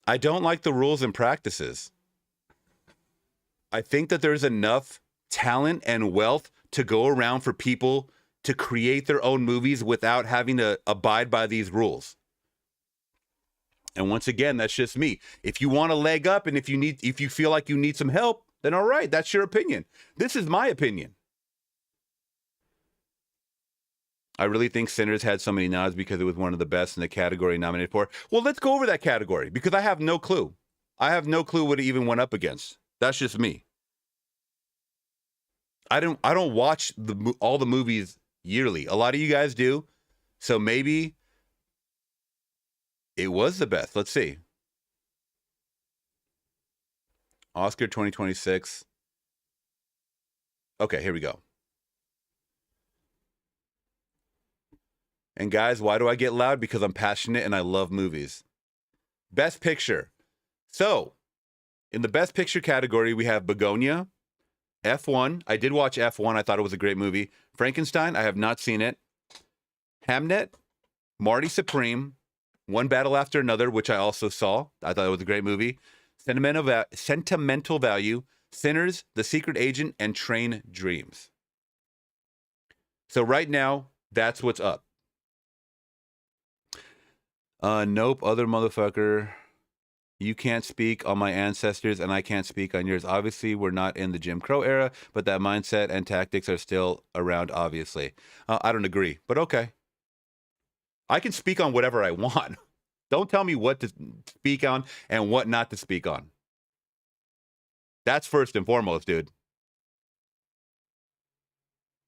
A: I don't like the rules and practices. I think that there's enough talent and wealth to go around for people to create their own movies without having to abide by these rules. And once again, that's just me. If you want a leg up and if you feel like you need some help, then all right, that's your opinion. This is my opinion. I really think Sinners had so many nods because it was one of the best in the category nominated for. Well, let's go over that category because I have no clue. I have no clue what it even went up against. That's just me. I don't watch all the movies yearly. A lot of you guys do. So maybe it was the best. Let's see. Oscar 2026. Okay, here we go. And guys, why do I get loud? Because I'm passionate and I love movies. Best Picture. So, in the Best Picture category, we have Begonia, F1. I did watch F1. I thought it was a great movie. Frankenstein. I have not seen it. Hamnet, Marty Supreme, One Battle After Another, which I also saw. I thought it was a great movie. Sentimental Value, Sinners, The Secret Agent, and Train Dreams. So right now, that's what's up. Nope, other motherfucker. You can't speak on my ancestors and I can't speak on yours. Obviously, we're not in the Jim Crow era, but that mindset and tactics are still around, obviously. I don't agree, but okay. I can speak on whatever I want. Don't tell me what to speak on and what not to speak on. That's first and foremost, dude.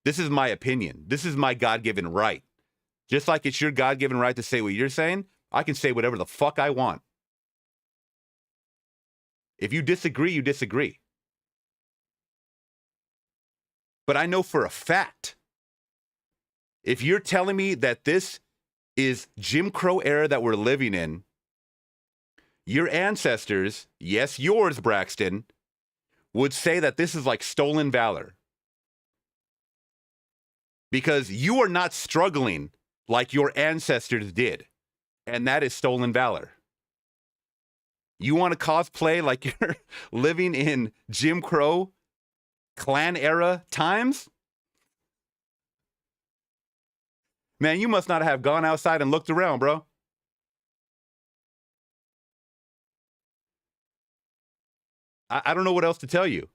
A: This is my opinion. This is my God-given right. Just like it's your God-given right to say what you're saying, I can say whatever the fuck I want. If you disagree, you disagree. But I know for a fact, if you're telling me that this is Jim Crow era that we're living in, your ancestors, yes, yours, Braxton, would say that this is like stolen valor. Because you are not struggling like your ancestors did. And that is stolen valor. You want to cosplay like you're living in Jim Crow Klan era times? Man, you must not have gone outside and looked around, bro. I don't know what else to tell you.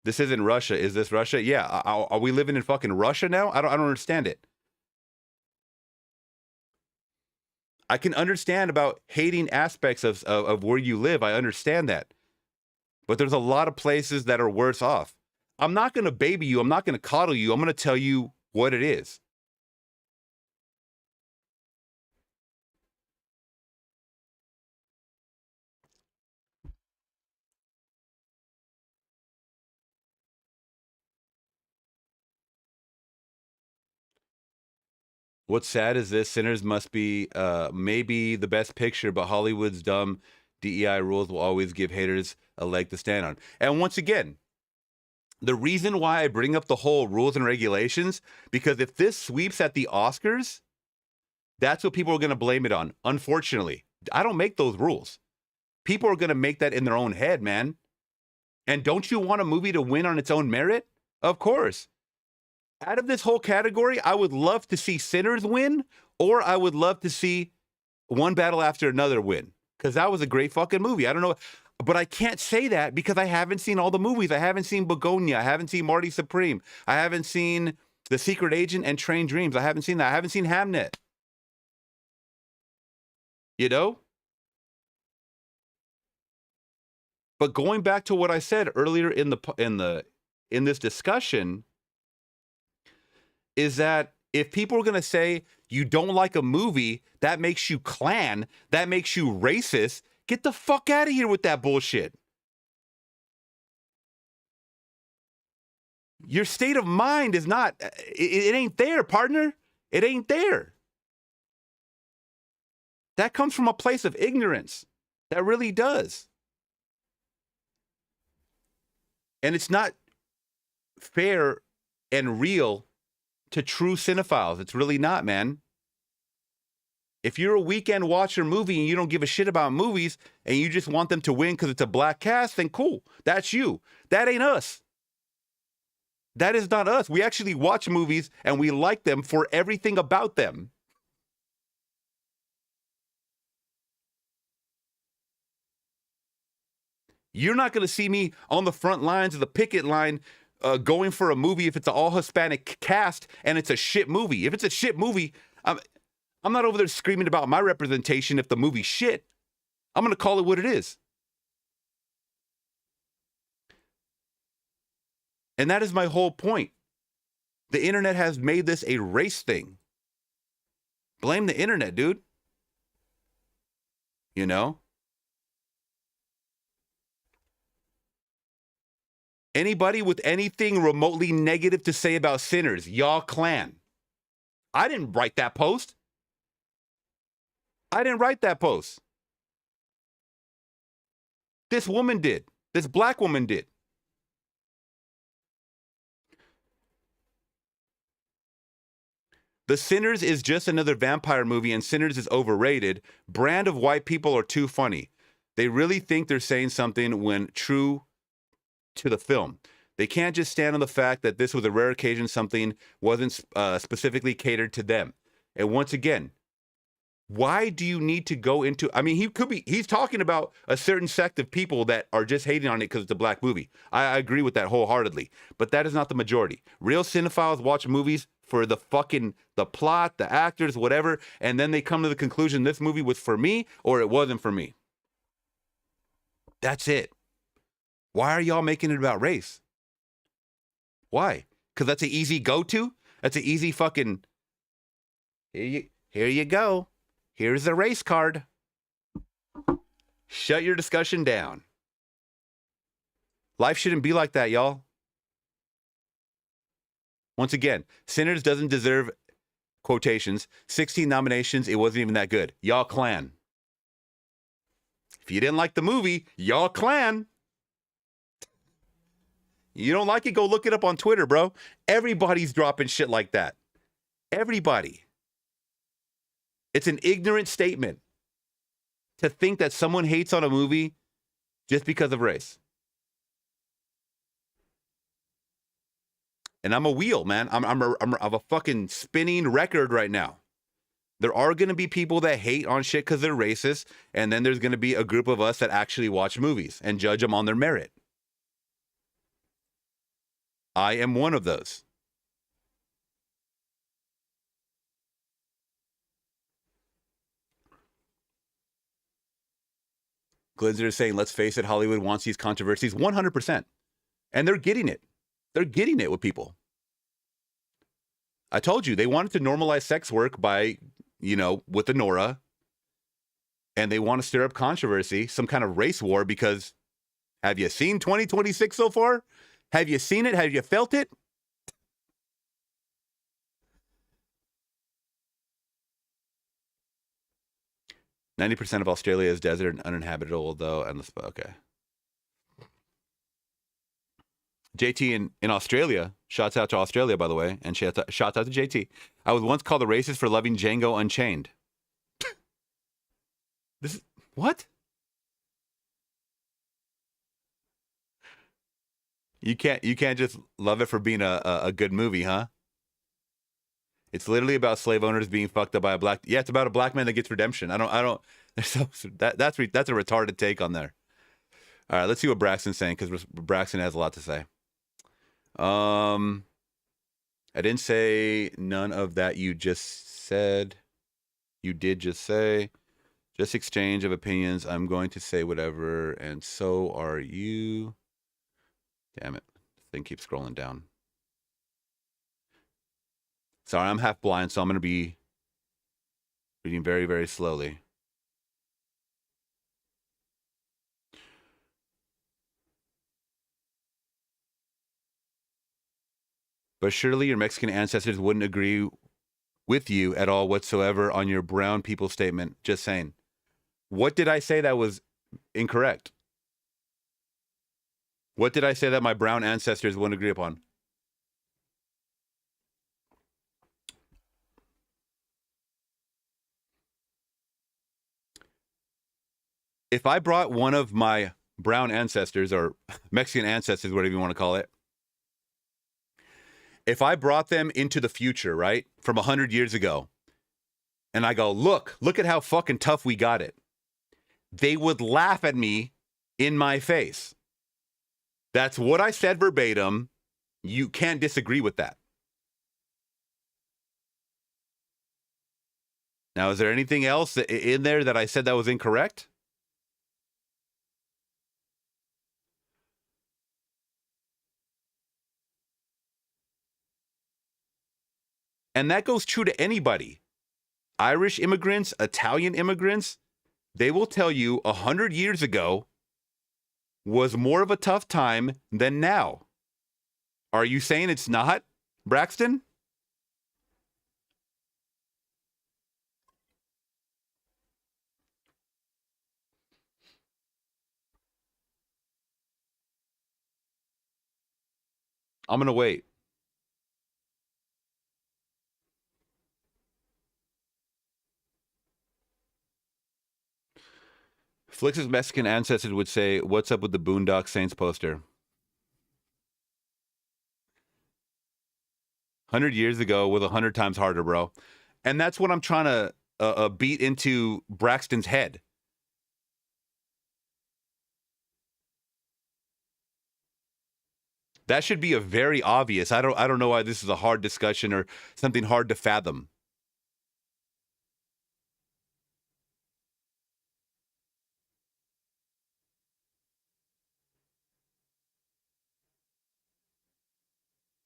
A: This isn't Russia. Is this Russia? Yeah. Are we living in fucking Russia now? I don't understand it. I can understand about hating aspects of where you live. I understand that. But there's a lot of places that are worse off. I'm not going to baby you. I'm not going to coddle you. I'm going to tell you what it is. What's sad is this: Sinners must be maybe the best picture, but Hollywood's dumb DEI rules will always give haters a leg to stand on. And once again, the reason why I bring up the whole rules and regulations, because if this sweeps at the Oscars, that's what people are going to blame it on. Unfortunately, I don't make those rules. People are going to make that in their own head, man. And don't you want a movie to win on its own merit? Of course. Out of this whole category, I would love to see Sinners win, or I would love to see One Battle After Another win, because that was a great fucking movie. I don't know, but I can't say that because I haven't seen all the movies. I haven't seen Begonia. I haven't seen Marty Supreme. I haven't seen The Secret Agent and Train Dreams. I haven't seen that. I haven't seen Hamnet. You know? But going back to what I said earlier in this discussion, is that if people are going to say you don't like a movie, that makes you Klan, that makes you racist, get the fuck out of here with that bullshit. Your state of mind is not, it ain't there, partner. It ain't there. That comes from a place of ignorance. That really does. And it's not fair and real to true cinephiles. It's really not, man. If you're a weekend watcher movie and you don't give a shit about movies and you just want them to win because it's a black cast, then cool. That's you. That ain't us. That is not us. We actually watch movies and we like them for everything about them. You're not going to see me on the front lines of the picket line going for a movie if it's an all Hispanic cast and it's a shit movie. If it's a shit movie, I'm not over there screaming about my representation if the movie's shit. I'm going to call it what it is. And that is my whole point. The internet has made this a race thing. Blame the internet, dude. You know? Anybody with anything remotely negative to say about Sinners, y'all clan. I didn't write that post. I didn't write that post. This woman did. This black woman did. The Sinners is just another vampire movie and Sinners is overrated. Brand of white people are too funny. They really think they're saying something when true to the film. They can't just stand on the fact that this was a rare occasion, something wasn't specifically catered to them. And once again, why do you need to go into, I mean, he's talking about a certain sect of people that are just hating on it because it's a black movie. I agree with that wholeheartedly, but that is not the majority. Real cinephiles watch movies for the plot, the actors, whatever, and then they come to the conclusion this movie was for me or it wasn't for me. That's it. Why are y'all making it about race? Why? Because that's an easy go-to? That's an easy fucking, here you go. Here's the race card. Shut your discussion down. Life shouldn't be like that, y'all. Once again, Sinners doesn't deserve, quotations, 16 nominations. It wasn't even that good. Y'all clan. If you didn't like the movie, y'all clan. You don't like it, go look it up on Twitter, bro. Everybody's dropping shit like that. Everybody. It's an ignorant statement to think that someone hates on a movie just because of race. And I'm a wheel, man. I'm a fucking spinning record right now. There are going to be people that hate on shit because they're racist, and then there's going to be a group of us that actually watch movies and judge them on their merit. I am one of those. Glinzer is saying, let's face it, Hollywood wants these controversies 100%. And they're getting it. They're getting it with people. I told you, they wanted to normalize sex work by, with the Nora. And they want to stir up controversy, some kind of race war, because have you seen 2026 so far? Have you seen it? Have you felt it? %90 of Australia is desert and uninhabitable, though. Okay. JT in Australia, shouts out to Australia, by the way, and shouts out to JT. I was once called a racist for loving Django Unchained. This is, what? You can't just love it for being a good movie, huh? It's literally about slave owners being fucked up by a black. Yeah, it's about a black man that gets redemption. I don't. That's a retarded take on there. All right, let's see what Braxton's saying, because Braxton has a lot to say. I didn't say none of that you just said. You did just say. Just exchange of opinions. I'm going to say whatever, and so are you. Damn it. This thing keeps scrolling down. Sorry, I'm half blind, so I'm going to be reading very, very slowly. But surely your Mexican ancestors wouldn't agree with you at all whatsoever on your brown people statement. Just saying. What did I say that was incorrect? What did I say that my brown ancestors wouldn't agree upon? If I brought one of my brown ancestors or Mexican ancestors, whatever you want to call it, if I brought them into the future, right, from 100 years ago, and I go, look at how fucking tough we got it, they would laugh at me in my face. That's what I said verbatim. You can't disagree with that. Now, is there anything else in there that I said that was incorrect? And that goes true to anybody. Irish immigrants, Italian immigrants, they will tell you 100 years ago was more of a tough time than now. Are you saying it's not, Braxton? I'm going to wait. Flix's Mexican ancestors would say, "What's up with the Boondock Saints poster?" 100 years ago was 100 times harder, bro. And that's what I'm trying to beat into Braxton's head. That should be a very obvious. I don't know why this is a hard discussion or something hard to fathom.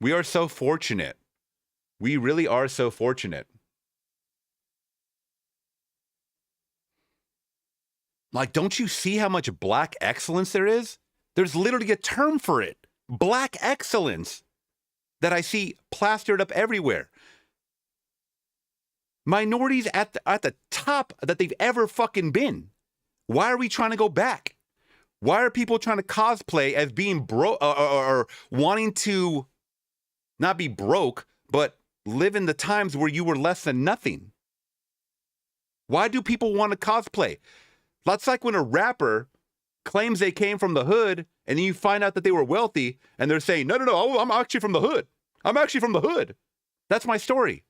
A: We are so fortunate. We really are so fortunate. Like, don't you see how much black excellence there is? There's literally a term for it. Black excellence that I see plastered up everywhere. Minorities at the top that they've ever fucking been. Why are we trying to go back? Why are people trying to cosplay as being broke or wanting to not be broke, but live in the times where you were less than nothing? Why do people want to cosplay? That's like when a rapper claims they came from the hood and then you find out that they were wealthy and they're saying, no, I'm actually from the hood. I'm actually from the hood. That's my story.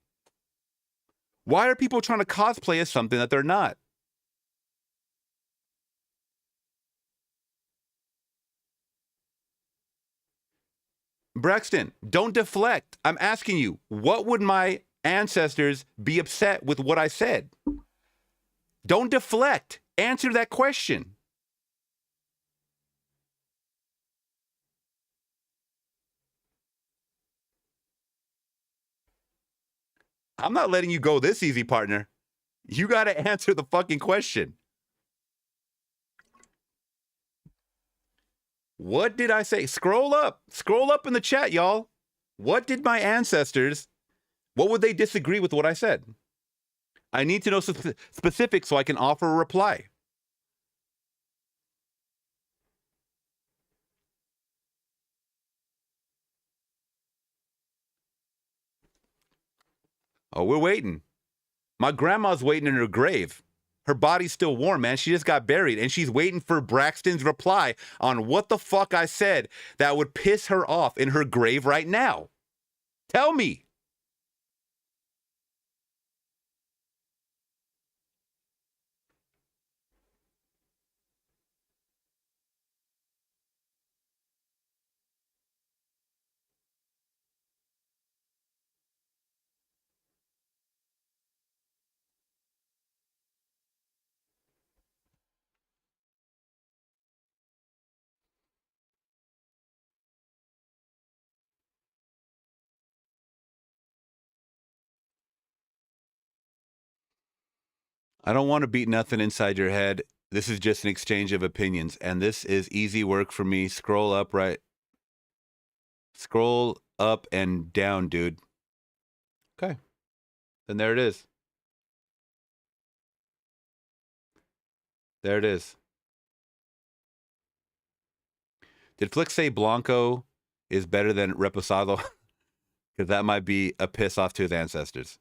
A: Why are people trying to cosplay as something that they're not? Braxton, don't deflect. I'm asking you, what would my ancestors be upset with what I said? Don't deflect. Answer that question. I'm not letting you go this easy, partner. You got to answer the fucking question. What did I say? Scroll up in the chat, y'all. What did my ancestors, what would they disagree with what I said? I need to know specifics so I can offer a reply. Oh, we're waiting. My grandma's waiting in her grave. Her body's still warm, man. She just got buried, and she's waiting for Braxton's reply on what the fuck I said that would piss her off in her grave right now. Tell me. I don't want to beat nothing inside your head. This is just an exchange of opinions, and this is easy work for me. Scroll up and down, dude. Okay. Then there it is. There it is. Did Flix say Blanco is better than Reposado? Because that might be a piss off to his ancestors.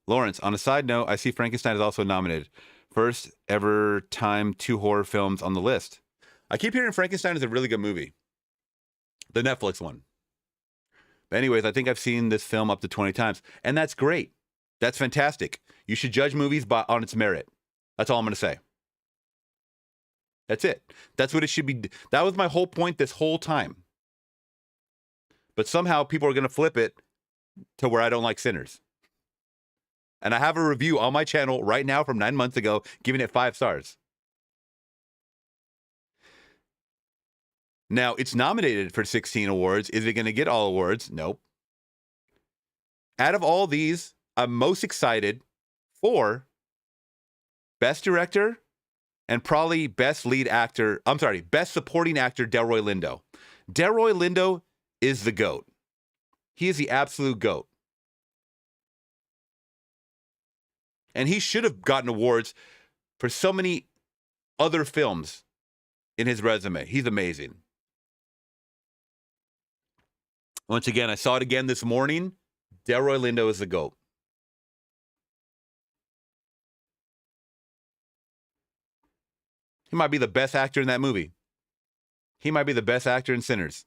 A: Lawrence, on a side note, I see Frankenstein is also nominated. First ever time 2 horror films on the list. I keep hearing Frankenstein is a really good movie. The Netflix one. But anyways, I think I've seen this film up to 20 times. And that's great. That's fantastic. You should judge movies on its merit. That's all I'm going to say. That's it. That's what it should be. That was my whole point this whole time. But somehow people are going to flip it to where I don't like Sinners. And I have a review on my channel right now from 9 months ago, giving it 5 stars. Now, it's nominated for 16 awards. Is it going to get all awards? Nope. Out of all these, I'm most excited for Best Director and probably Best Lead Actor. I'm sorry, Best Supporting Actor, Delroy Lindo. Delroy Lindo is the GOAT. He is the absolute GOAT. And he should have gotten awards for so many other films in his resume. He's amazing. Once again, I saw it again this morning. Delroy Lindo is the GOAT. He might be the best actor in that movie. He might be the best actor in Sinners.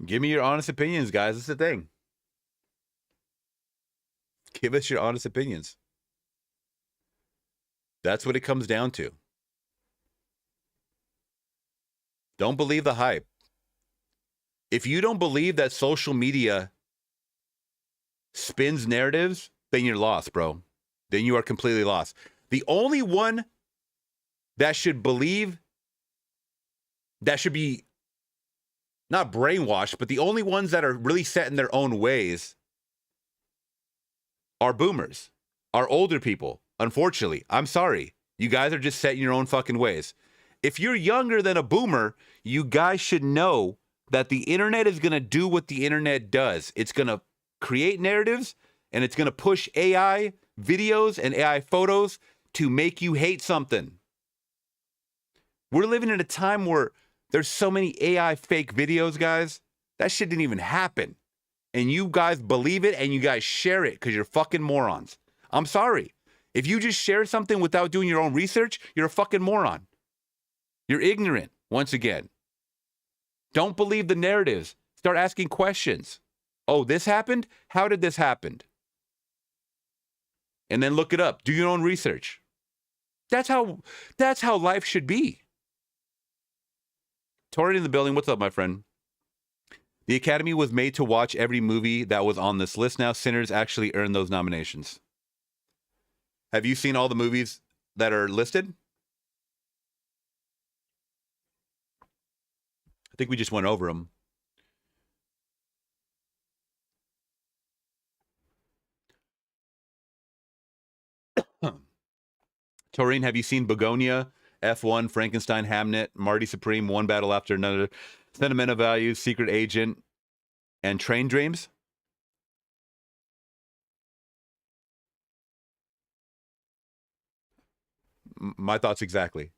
A: Give me your honest opinions, guys. That's the thing. Give us your honest opinions. That's what it comes down to. Don't believe the hype. If you don't believe that social media spins narratives, then you're lost, bro. Then you are completely lost. The only one that should believe, that should be not brainwashed, but the only ones that are really set in their own ways are boomers, are older people. Unfortunately, I'm sorry. You guys are just set in your own fucking ways. If you're younger than a boomer, you guys should know that the internet is going to do what the internet does. It's going to create narratives, and it's going to push AI videos and AI photos to make you hate something. We're living in a time where there's so many AI fake videos, guys. That shit didn't even happen. And you guys believe it and you guys share it because you're fucking morons. I'm sorry. If you just share something without doing your own research, you're a fucking moron. You're ignorant, once again. Don't believe the narratives. Start asking questions. Oh, this happened? How did this happen? And then look it up. Do your own research. That's how life should be. Tori in the building. What's up, my friend? The Academy was made to watch every movie that was on this list. Now Sinners actually earned those nominations. Have you seen all the movies that are listed? I think we just went over them. Taurine, have you seen Begonia, F1, Frankenstein, Hamnet, Marty Supreme, One Battle After Another, Sentimental Values, Secret Agent, and Train Dreams? My thoughts exactly.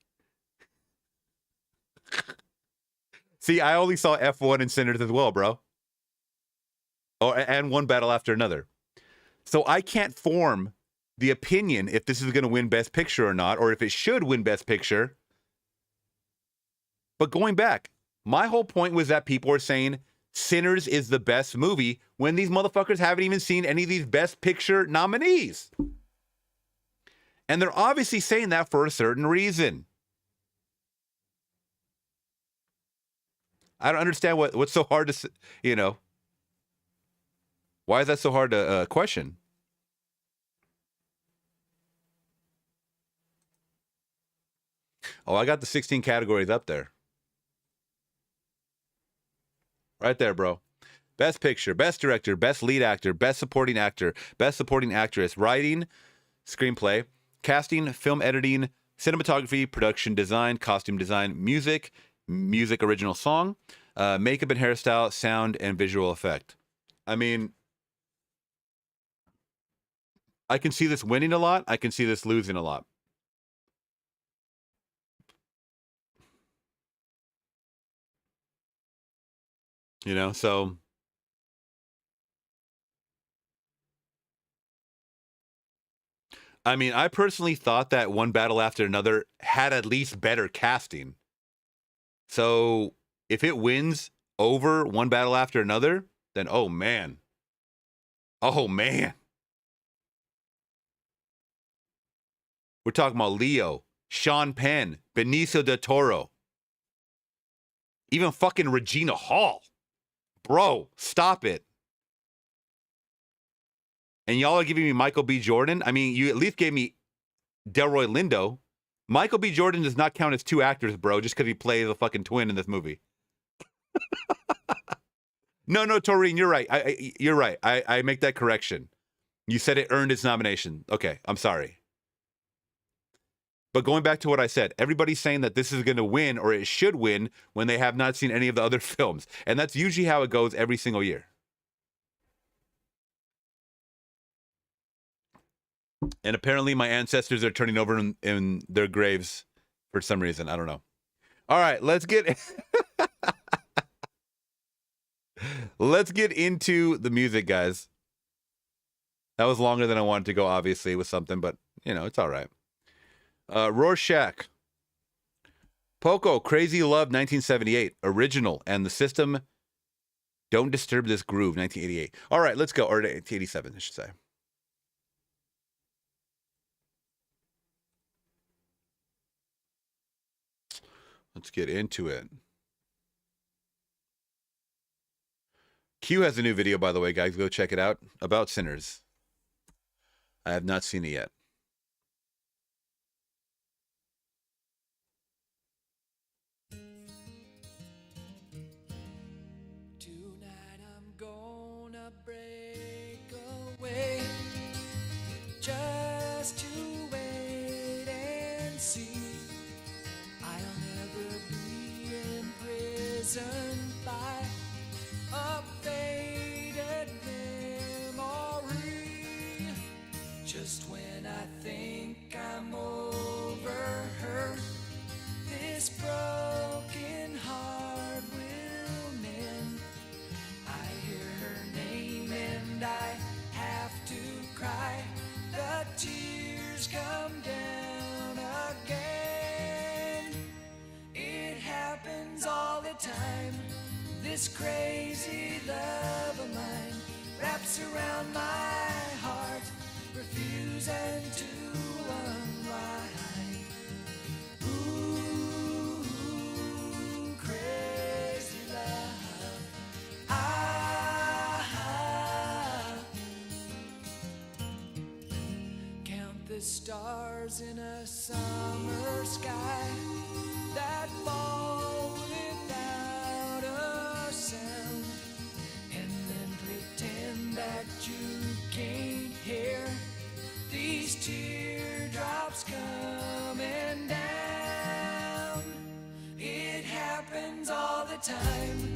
A: See, I only saw F1 and Sinners as well, bro. Oh, and One Battle After Another. So I can't form the opinion if this is going to win Best Picture or not, or if it should win Best Picture. But going back, my whole point was that people are saying Sinners is the best movie when these motherfuckers haven't even seen any of these Best Picture nominees. And they're obviously saying that for a certain reason. I don't understand what's so hard to, why is that so hard to question? Oh, I got the 16 categories up there. Right there, bro. Best Picture, Best Director, Best Lead Actor, Best Supporting Actor, Best Supporting Actress, Writing, Screenplay, Casting, Film Editing, Cinematography, Production Design, Costume Design, Music, Music Original Song, Makeup and Hairstyle, Sound, and Visual Effect. I mean, I can see this winning a lot. I can see this losing a lot. You know, so I mean, I personally thought that One Battle After Another had at least better casting. So if it wins over One Battle After Another, then oh man. Oh man. We're talking about Leo, Sean Penn, Benicio del Toro, even fucking Regina Hall. Bro, stop it. And y'all are giving me Michael B. Jordan? I mean, you at least gave me Delroy Lindo. Michael B. Jordan does not count as two actors, bro, just because he plays a fucking twin in this movie. No, Taurine, you're right. You're right. I make that correction. You said it earned its nomination. Okay, I'm sorry. But going back to what I said, everybody's saying that this is going to win or it should win when they have not seen any of the other films. And that's usually how it goes every single year. And apparently my ancestors are turning over in their graves for some reason. I don't know. All right, let's get let's get into the music, guys. That was longer than I wanted to go, obviously, with something, but, you know, it's all right. Rorschach. Poco, Crazy Love, 1978. Original. And The System, Don't Disturb This Groove, 1988. All right, let's go. Or 1987, I should say. Let's get into it. Q has a new video, by the way, guys. Go check it out. About Sinners. I have not seen it yet.
B: Tonight I'm gonna break away just to wait and see. I'll never be imprisoned by a faded memory. Just when I think I'm over her, this broken heart will mend. I hear her name and I have to cry. The tears come down again. It happens all the time. This crazy love of mine wraps around my heart, refusing to unwind. Ooh, crazy love. Count the stars in a summer sky that fall without a sound, and then pretend that you can't hear these teardrops coming down. It happens all the time.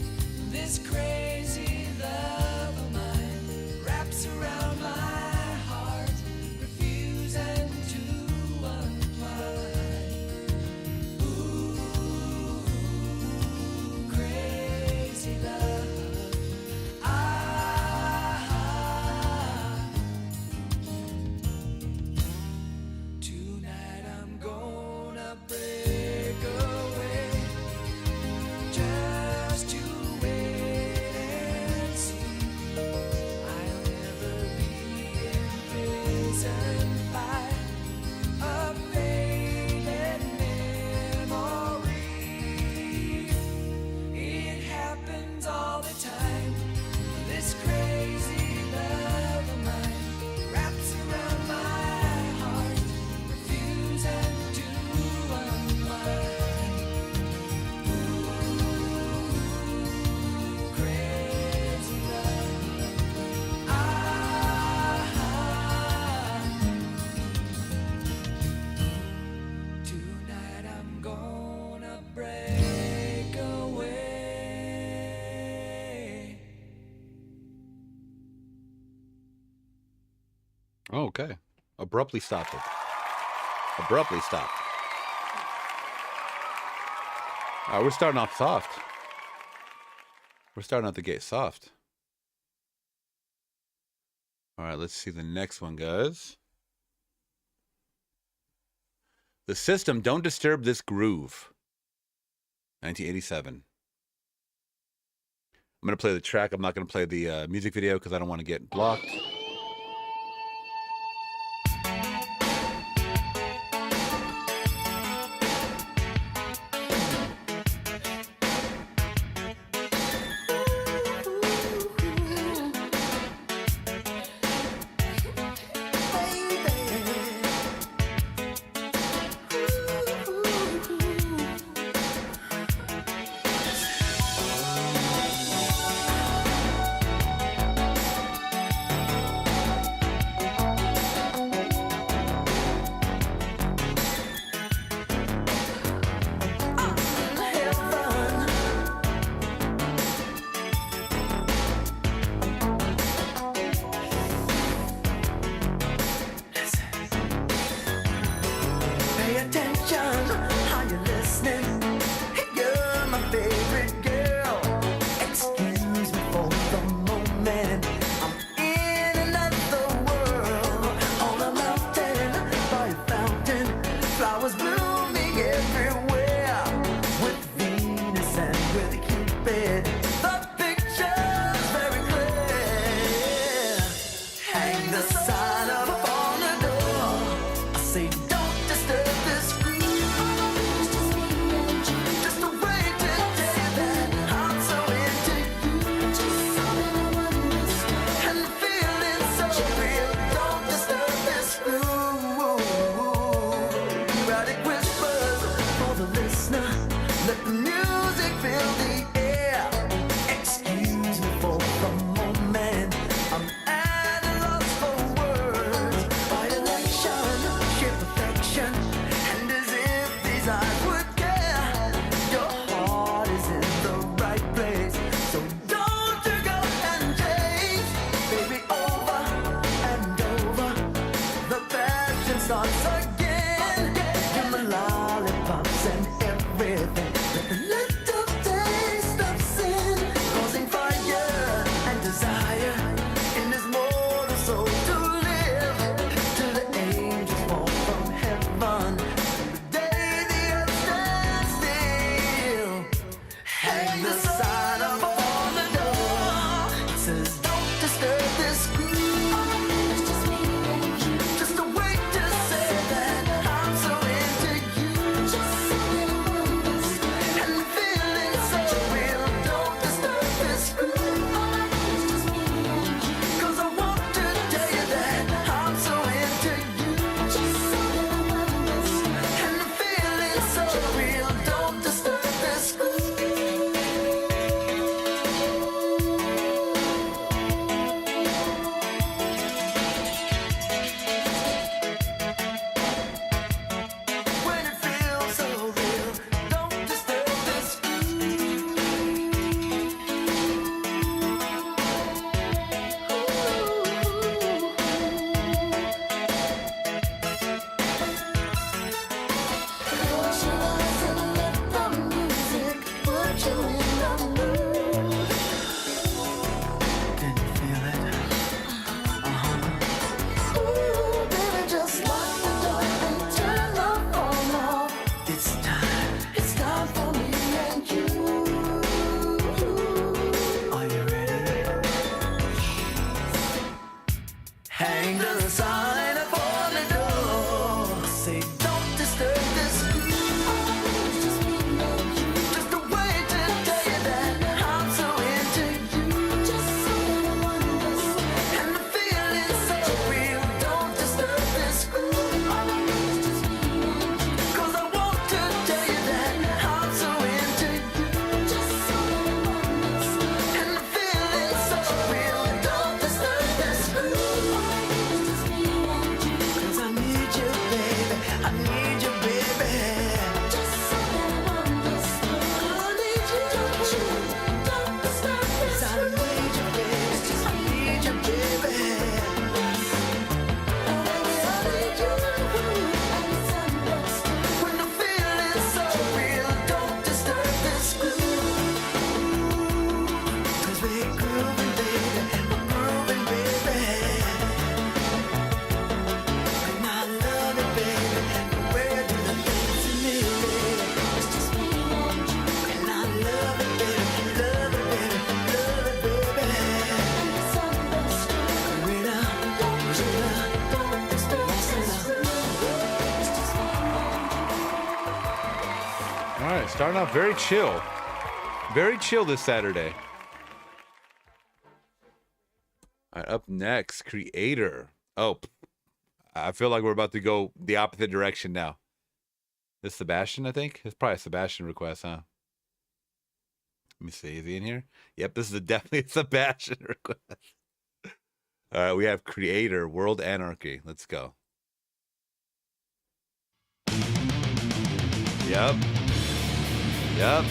B: This crazy love of mine wraps around my heart, refusing to unwind. Ooh, crazy love. Tonight I'm gonna break away just to wait and
A: Oh, okay. Abruptly stopped it. Abruptly stopped. All right, we're starting off soft. We're starting out the gate soft. All right, let's see the next one, guys. The System, Don't Disturb This Groove. 1987. I'm going to play the track. I'm not going to play the music video because I don't want to get blocked. right, starting off very chill. Very chill this Saturday. All right, up next, Creator. Oh, I feel like we're about to go the opposite direction now. This Sebastian, I think? It's probably a Sebastian request, huh? Let me see. Is he in here? Yep, this is definitely a Sebastian request. All right, we have Creator, World Anarchy. Let's go. Yep. Yep.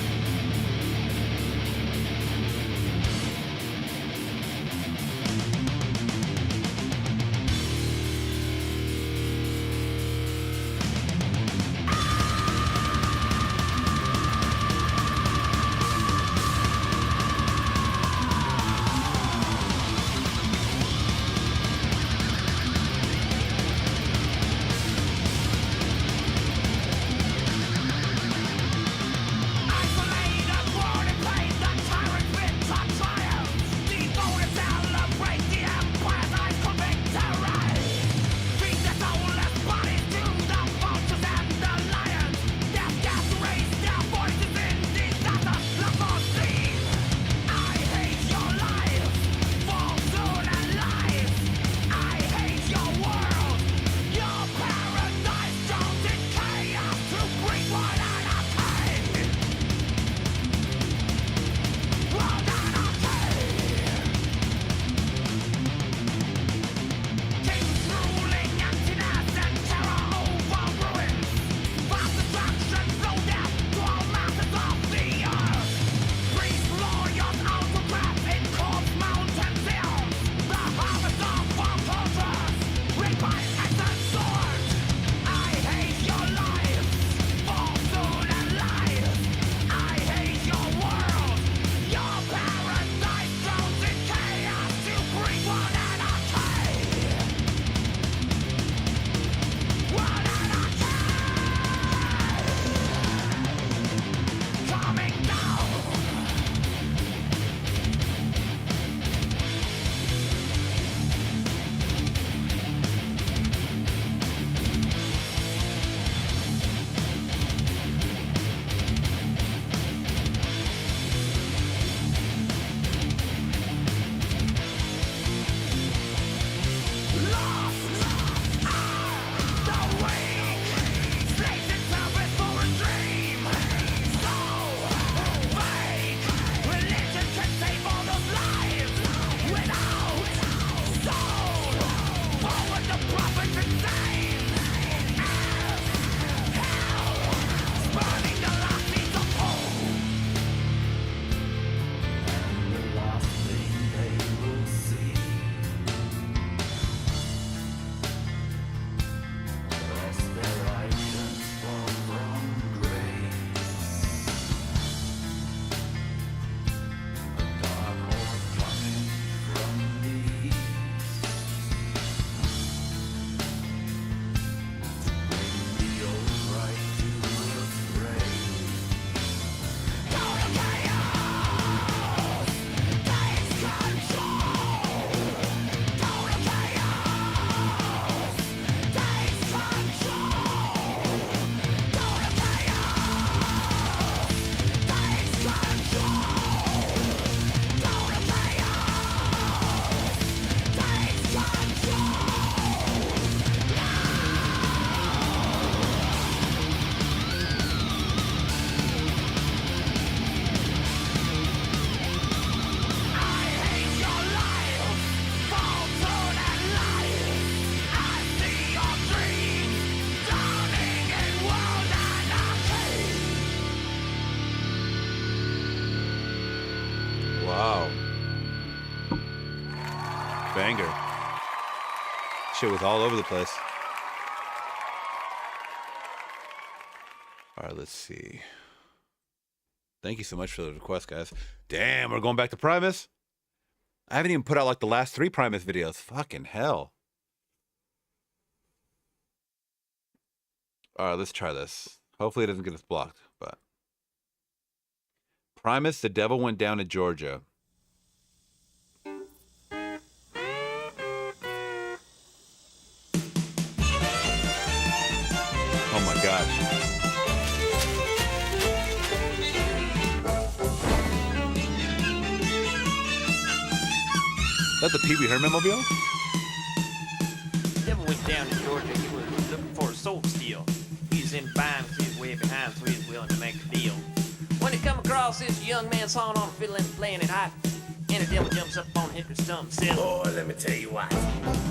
A: Wow. Banger. Shit was all over the place. All right, let's see. Thank you so much for the request, guys. Damn, we're going back to Primus? I haven't even put out like the last 3 Primus videos. Fucking hell. All right, let's try this. Hopefully it doesn't get us blocked, but Primus, The Devil Went Down to Georgia. Oh my gosh. that the Pee Wee Herman mobile?
E: Devil went down to Georgia. He was looking for a soul to steal. He was in buying because he was way behind, so he was willing to make a deal. When he come across this young man sawing on a fiddle and playing it hot, and the devil jumps up on Hickory stump and says,
F: Boy, let me tell you what.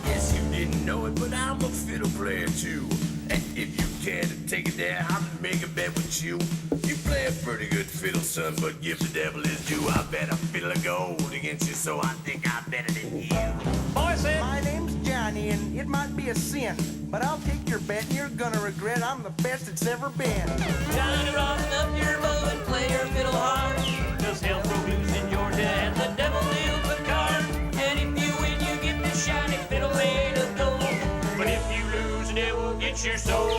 F: Yes, you didn't know it, but I'm a fiddle player too. And if you care to take it there, I'll make a bet with you. You play a pretty good fiddle, son, but give the devil his due. I bet a fiddle of gold against you, so I think I'm better than you.
E: Boy said,
G: My name's Johnny, and it might be a sin, but I'll take your bet, and you're gonna regret I'm the best it's ever been.
E: Johnny, rosin up your bow and play your fiddle hard. Cause hell broke loose in Georgia and the devil deals the card. And if you win, you get this shiny fiddle made of gold. But if you lose, the devil gets your soul.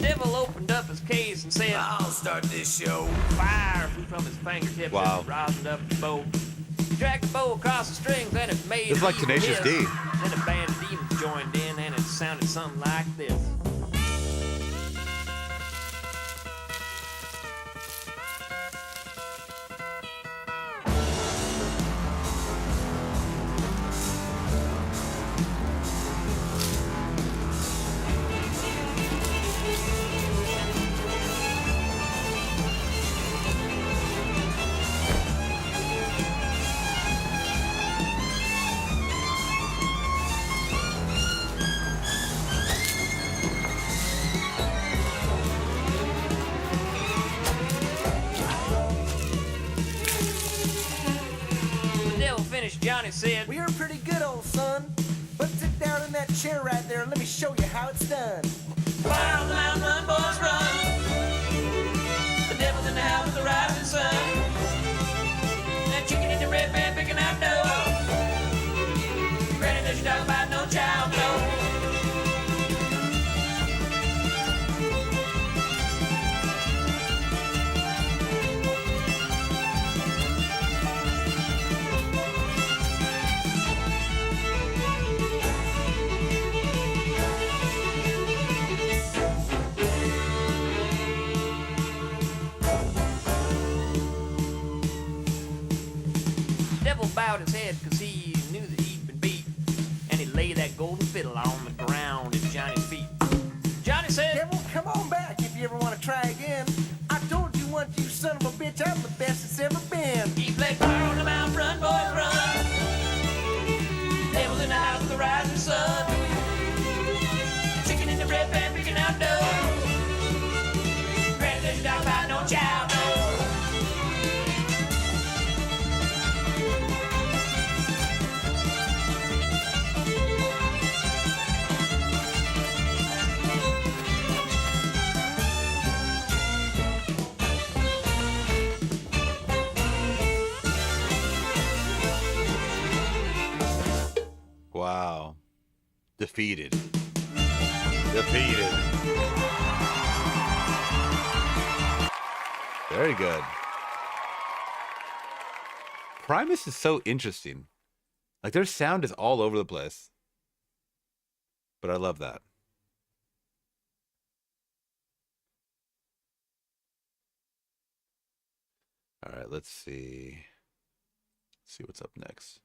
E: Devil opened up his case and said,
F: I'll start this show.
E: fire flew from his fingertips
A: Wow.
E: and rosined up the bow. Dragged the bow across the strings and it made
A: This is like
E: evil
A: Tenacious
E: hiss.
A: D.
E: Then a band of demons joined in and it sounded something like this. The devil finished, Johnny said,
G: We are pretty good, old son, but sit down in that chair right there and let me show you how it's done.
E: fire on the mountain, run, boys, run. The devil's in the house with the rising sun. That chicken in the red pan picking out dough. Granny doesn't talk about no child, no. Devil bowed his head because he knew that he'd been beat. And he laid that golden fiddle on the ground at Johnny's feet. Johnny said,
G: Devil, come on back if you ever want to try again. I told you once, you son of a bitch, I'm the best it's ever been.
E: he played fire on the mountain, run, boys, run. Devil's in the house with the rising sun. Chicken in the red pan picking out dough. Granny doesn't talk about no child, no.
A: Wow. Defeated. Defeated. Very good. Primus is so interesting. Like their sound is all over the place. But I love that. All right, let's see. See what's up next.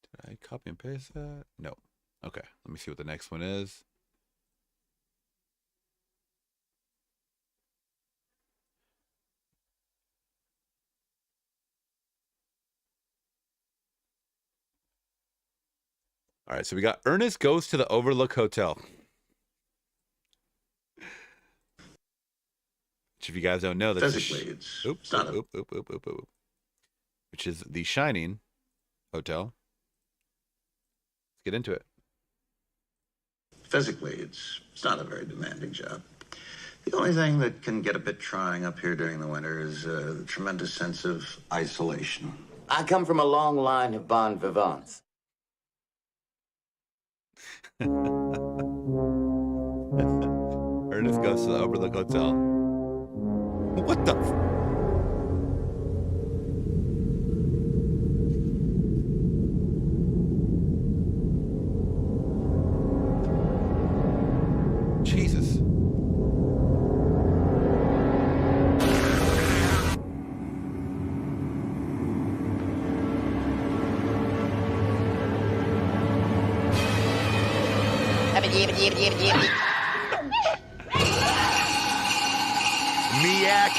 A: Did I copy and paste that? No. Okay, let me see what the next one is. All right, so we got Ernest Goes to the Overlook Hotel. Which, if you guys don't know, that's
H: Physically, it's not a
A: which is the Shining Hotel. Let's get into it.
H: physically, it's not a very demanding job. The only thing that can get a bit trying up here during the winter is the tremendous sense of isolation.
I: I come from a long line of bon vivants.
A: Ernest Goes to the Overlook Hotel. What the? Jesus. Miak.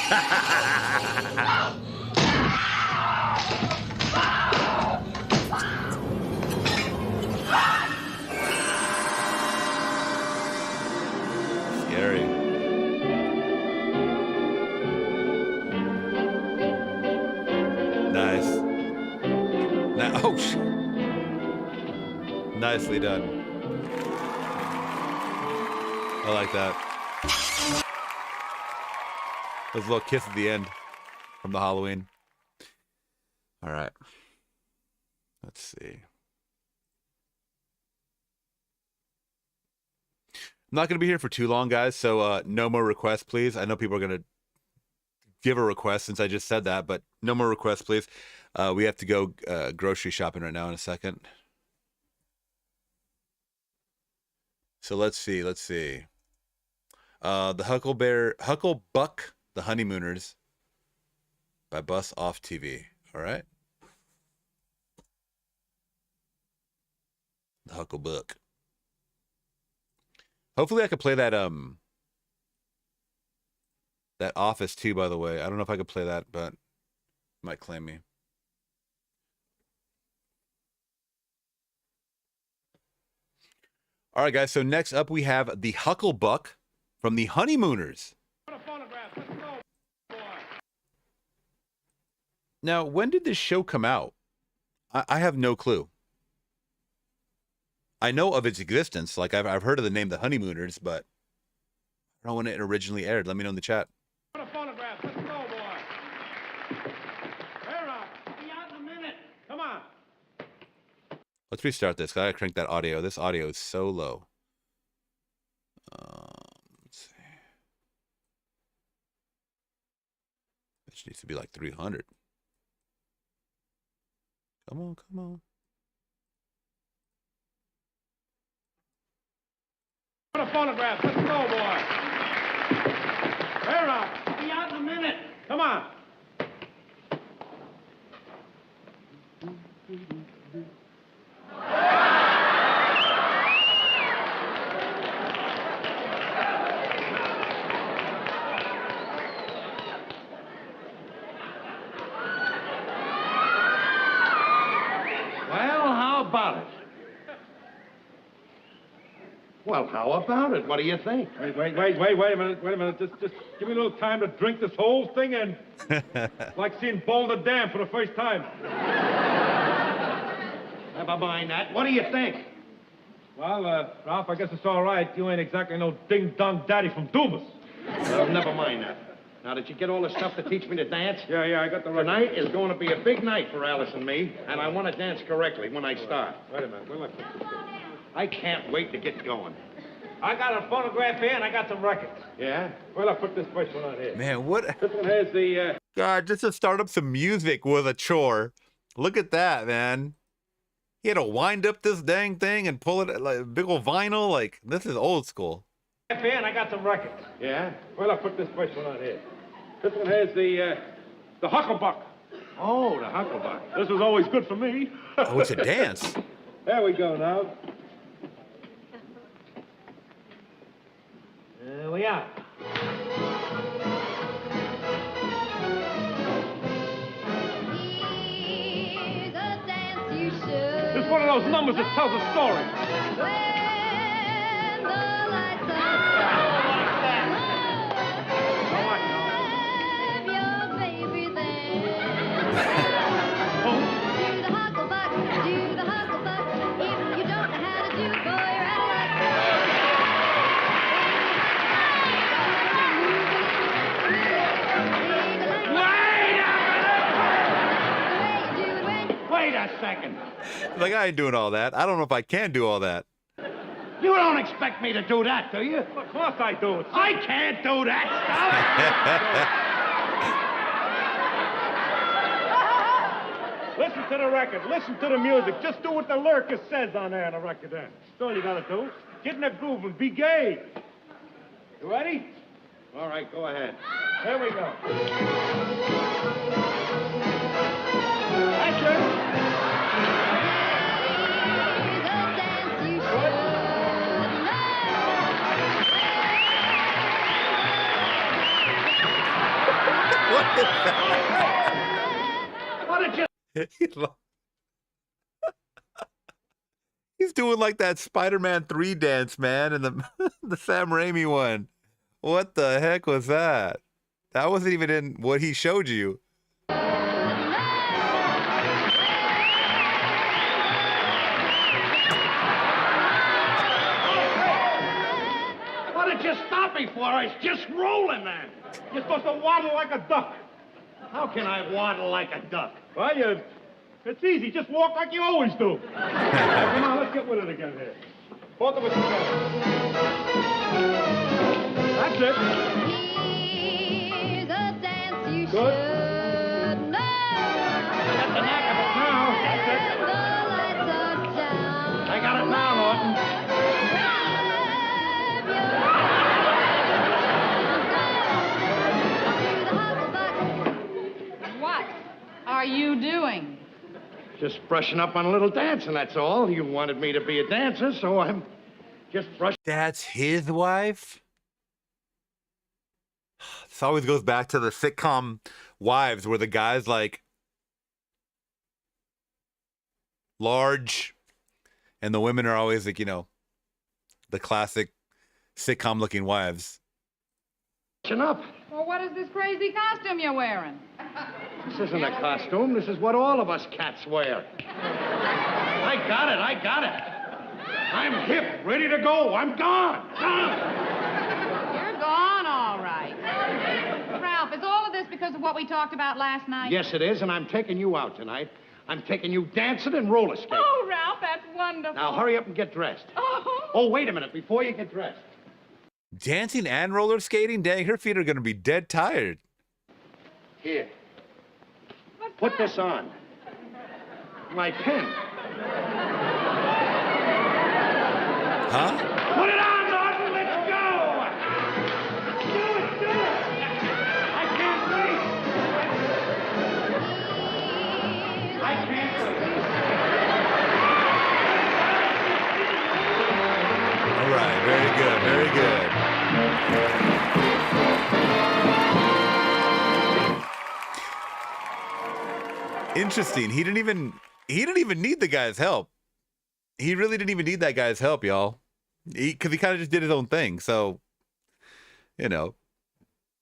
A: Scary. Nice. Now, oh, nicely done. I like that. There's a little kiss at the end from the Halloween. All right. Let's see. I'm not going to be here for too long, guys, so no more requests, please. I know people are going to give a request since I just said that, but no more requests, please. We have to go grocery shopping right now in a second. So let's see. The Hucklebuck, The Honeymooners by Bus Off TV. All right. The Hucklebuck. Hopefully I could play that that Office too, by the way. I don't know if I could play that, but it might claim me. All right, guys. So next up we have the Hucklebuck from the Honeymooners. Now, when did this show come out? I have no clue. I know of its existence. Like, I've heard of the name The Honeymooners, but I don't know when it originally aired. Let me know in the chat.
J: Let's go, boy. We're up. Be out in a minute. Come on.
A: Let's restart this. I gotta crank that audio. This audio is so low. Let's see. This needs to be like 300. Come on, come on.
J: Put a phonograph. Let's go, boy. We're up. Be out in a minute. Come on.
K: Well, how about it? What do you think?
J: Wait a minute. Just give me a little time to drink this whole thing in. Like seeing Boulder Dam for the first time.
K: Never mind that. What do you think?
J: Well, Ralph, I guess it's all right. You ain't exactly no ding-dong daddy from Dumas.
K: Well, never mind that. Now, did you get all the stuff to teach me to dance?
J: Yeah, I got the record.
K: Tonight is going to be a big night for Alice and me, and I want to dance correctly when I start.
J: Wait a minute. Where do I put this thing?
K: I can't wait to get going.
J: I got a phonograph here, and I got some records.
K: Yeah?
J: Where'd I put this first one on here?
A: Man, what?
J: This one here's the,
A: God, just to start up some music was a chore. Look at that, man. He had to wind up this dang thing and pull it like big old vinyl. Like, this is old school.
J: Here, and I got some records.
K: Yeah?
J: Where'd I put this first one on here? This one here's the Hucklebuck.
K: Oh, the Hucklebuck.
J: This was always good for me.
A: Oh, it's a dance.
J: There we go now. There we are. It's one of those numbers that tells a story.
K: Wait a second.
A: Like, I ain't doing all that. I don't know if I can do all that.
K: You don't expect me to do that, do you?
J: Of course I do it.
K: I can't do that.
J: Stop it. Listen to the record. Listen to the music. Just do what the lurker says on there on the record then. That's all you gotta do. Get in the groove and be gay.
K: You ready? All right, go ahead. Here we go.
A: What is that?
K: What did you...
A: He's doing like that Spider-Man 3 dance, man, and the Sam Raimi one. What the heck was that? That wasn't even in what he showed you.
K: What did you stop me for? I was just rolling, man.
J: You're supposed to waddle like a duck.
K: How can I waddle like a duck?
J: Well, it's easy. Just walk like you always do. Come on, let's get with it again here. Both of us together. That's it.
B: Here's a dance you
J: Good.
B: should know.
K: Got the knack of it now.
J: That's it.
B: The lights are down.
K: I got it now, Norton.
L: What are you doing?
K: Just brushing up on a little dancing, that's all. You wanted me to be a dancer, so I'm just brushing.
A: That's his wife? This always goes back to the sitcom Wives where the guy's like large and the women are always like, the classic sitcom looking wives.
K: Brushing up.
L: Well, what is this crazy costume you're wearing?
K: This isn't a costume. This is what all of us cats wear. I got it. I'm hip, ready to go. I'm gone.
L: You're gone, all right. Ralph, is all of this because of what we talked about last night?
K: Yes, it is, and I'm taking you out tonight. I'm taking you dancing and roller skating.
L: Oh, Ralph, that's wonderful.
K: Now, hurry up and get dressed.
L: Oh.
K: Oh, wait a minute, before you get dressed.
A: Dancing and roller skating? Dang, her feet are going to be dead tired.
K: Here. Put this on. My pen.
A: Huh?
K: Put it on, Norton. Let's go. Do it. I can't wait. I can't wait.
A: All right, very good, very good. Interesting. He didn't even need the guy's help. He really didn't even need that guy's help, y'all. Because he kind of just did his own thing. So, that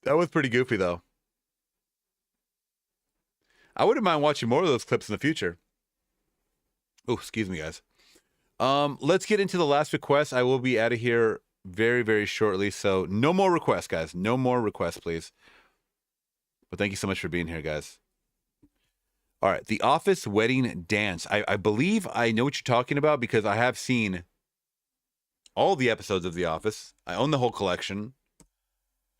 A: was pretty goofy, though. I wouldn't mind watching more of those clips in the future. Oh, excuse me, guys. Let's get into the last request. I will be out of here very, very shortly. So no more requests, guys. No more requests, please. But thank you so much for being here, guys. All right, The Office Wedding Dance. I believe I know what you're talking about because I have seen all the episodes of The Office. I own the whole collection.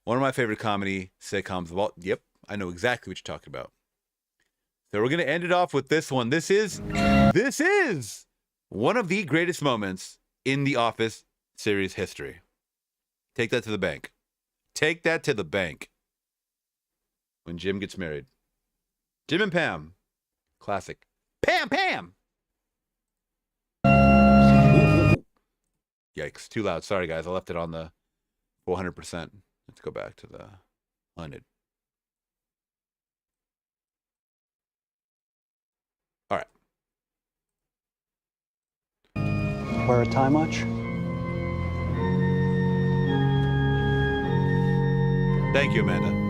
A: One of my favorite comedy sitcoms of all. Yep, I know exactly what you're talking about. So we're going to end it off with this one. This is one of the greatest moments in The Office series history. Take that to the bank. Take that to the bank. When Jim gets married. Jim and Pam. Classic. Pam! Ooh. Yikes, too loud. Sorry, guys. I left it on the 400%. Let's go back to the 100. All right.
M: Wear a tie much?
A: Thank you, Amanda.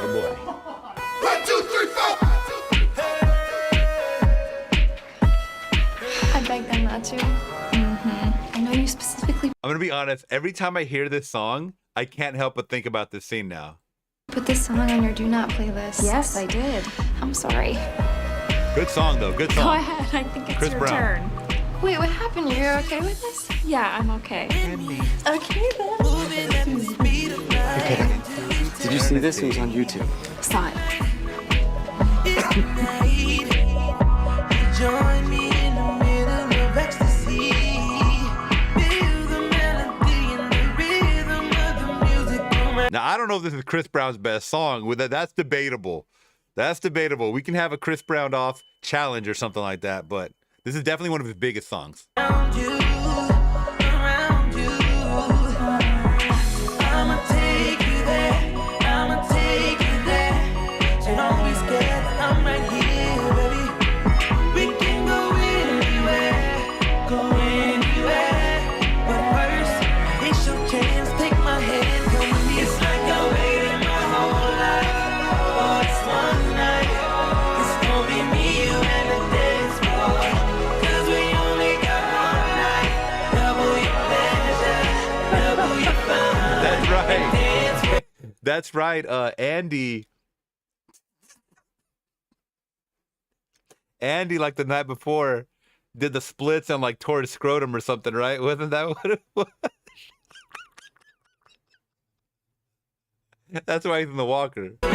A: Oh boy.
F: 1, 2, 3, 4.
N: I begged them not to. I know you specifically
A: I'm going to be honest. Every time I hear this song, I can't help but think about this scene now.
N: put this song on your do not playlist.
L: Yes, I did.
N: I'm sorry.
A: Good song, though. Good song.
N: Go ahead. I think it's
A: Chris
N: your
A: Brown.
N: turn. Wait, what happened? You're okay with this? Yeah, I'm okay. Okay, then.
M: You're kidding. Did you see this? It was on YouTube.
N: Saw it.
E: Join me in the middle of ecstasy. Feel the melody and the rhythm of the music.
A: Now, I don't know if this is Chris Brown's best song. That's debatable. That's debatable. We can have a Chris Brown off challenge or something like that, but this is definitely one of his biggest songs.
E: Around you, I'ma take you there. I'ma take you there. So don't be scared. I'm right here, baby. We can go anywhere. Go anywhere. But first, it's your chance. Take my hand, come with me. It's like I waited my whole life for this one night. It's gonna be me, you, and the dance floor. 'Cause we only got one night. Double your pleasure, double your fun.
A: That's right. That's right. Andy, like the night before, did the splits and like tore his scrotum or something, right? Wasn't that what it was? That's why he's in the walker.
E: Oh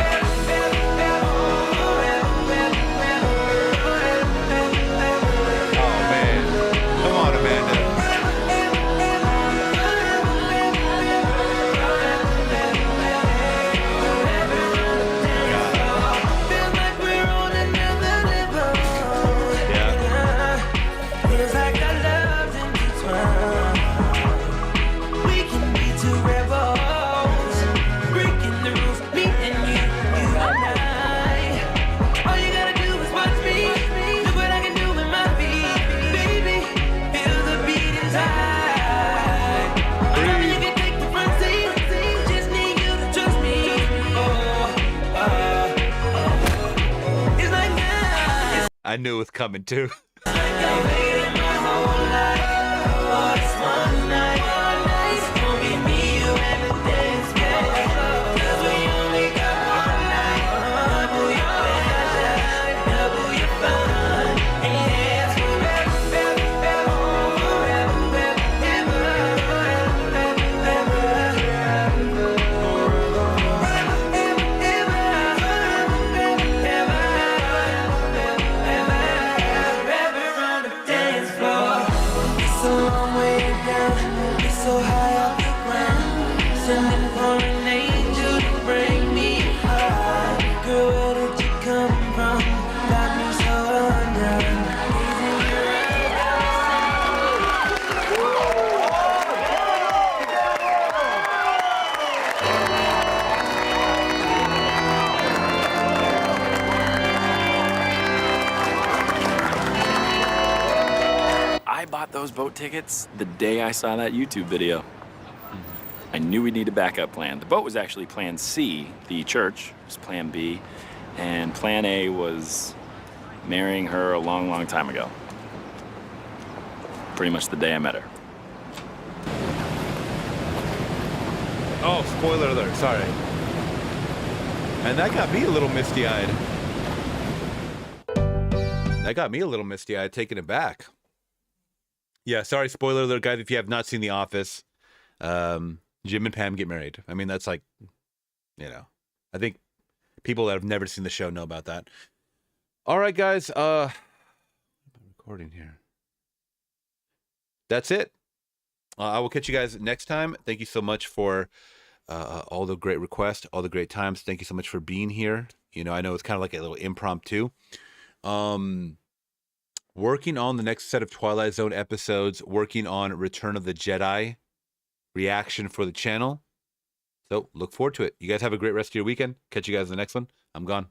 A: man. Come on, Amanda. I knew it was coming too.
O: Those boat tickets the day I saw that YouTube video. I knew we'd need a backup plan. The boat was actually plan C, the church was plan B, and plan A was marrying her a long, long time ago. Pretty much the day I met her.
A: Oh, spoiler alert, sorry. And that got me a little misty-eyed. Taking it back. Yeah, sorry, spoiler alert, guys. If you have not seen The Office, Jim and Pam get married. I mean, that's like, I think people that have never seen the show know about that. All right, guys. I'm recording here. That's it. I will catch you guys next time. Thank you so much for all the great requests, all the great times. Thank you so much for being here. I know it's kind of like a little impromptu. Working on the next set of Twilight Zone episodes, working on Return of the Jedi reaction for the channel. So look forward to it. You guys have a great rest of your weekend. Catch you guys in the next one. I'm gone.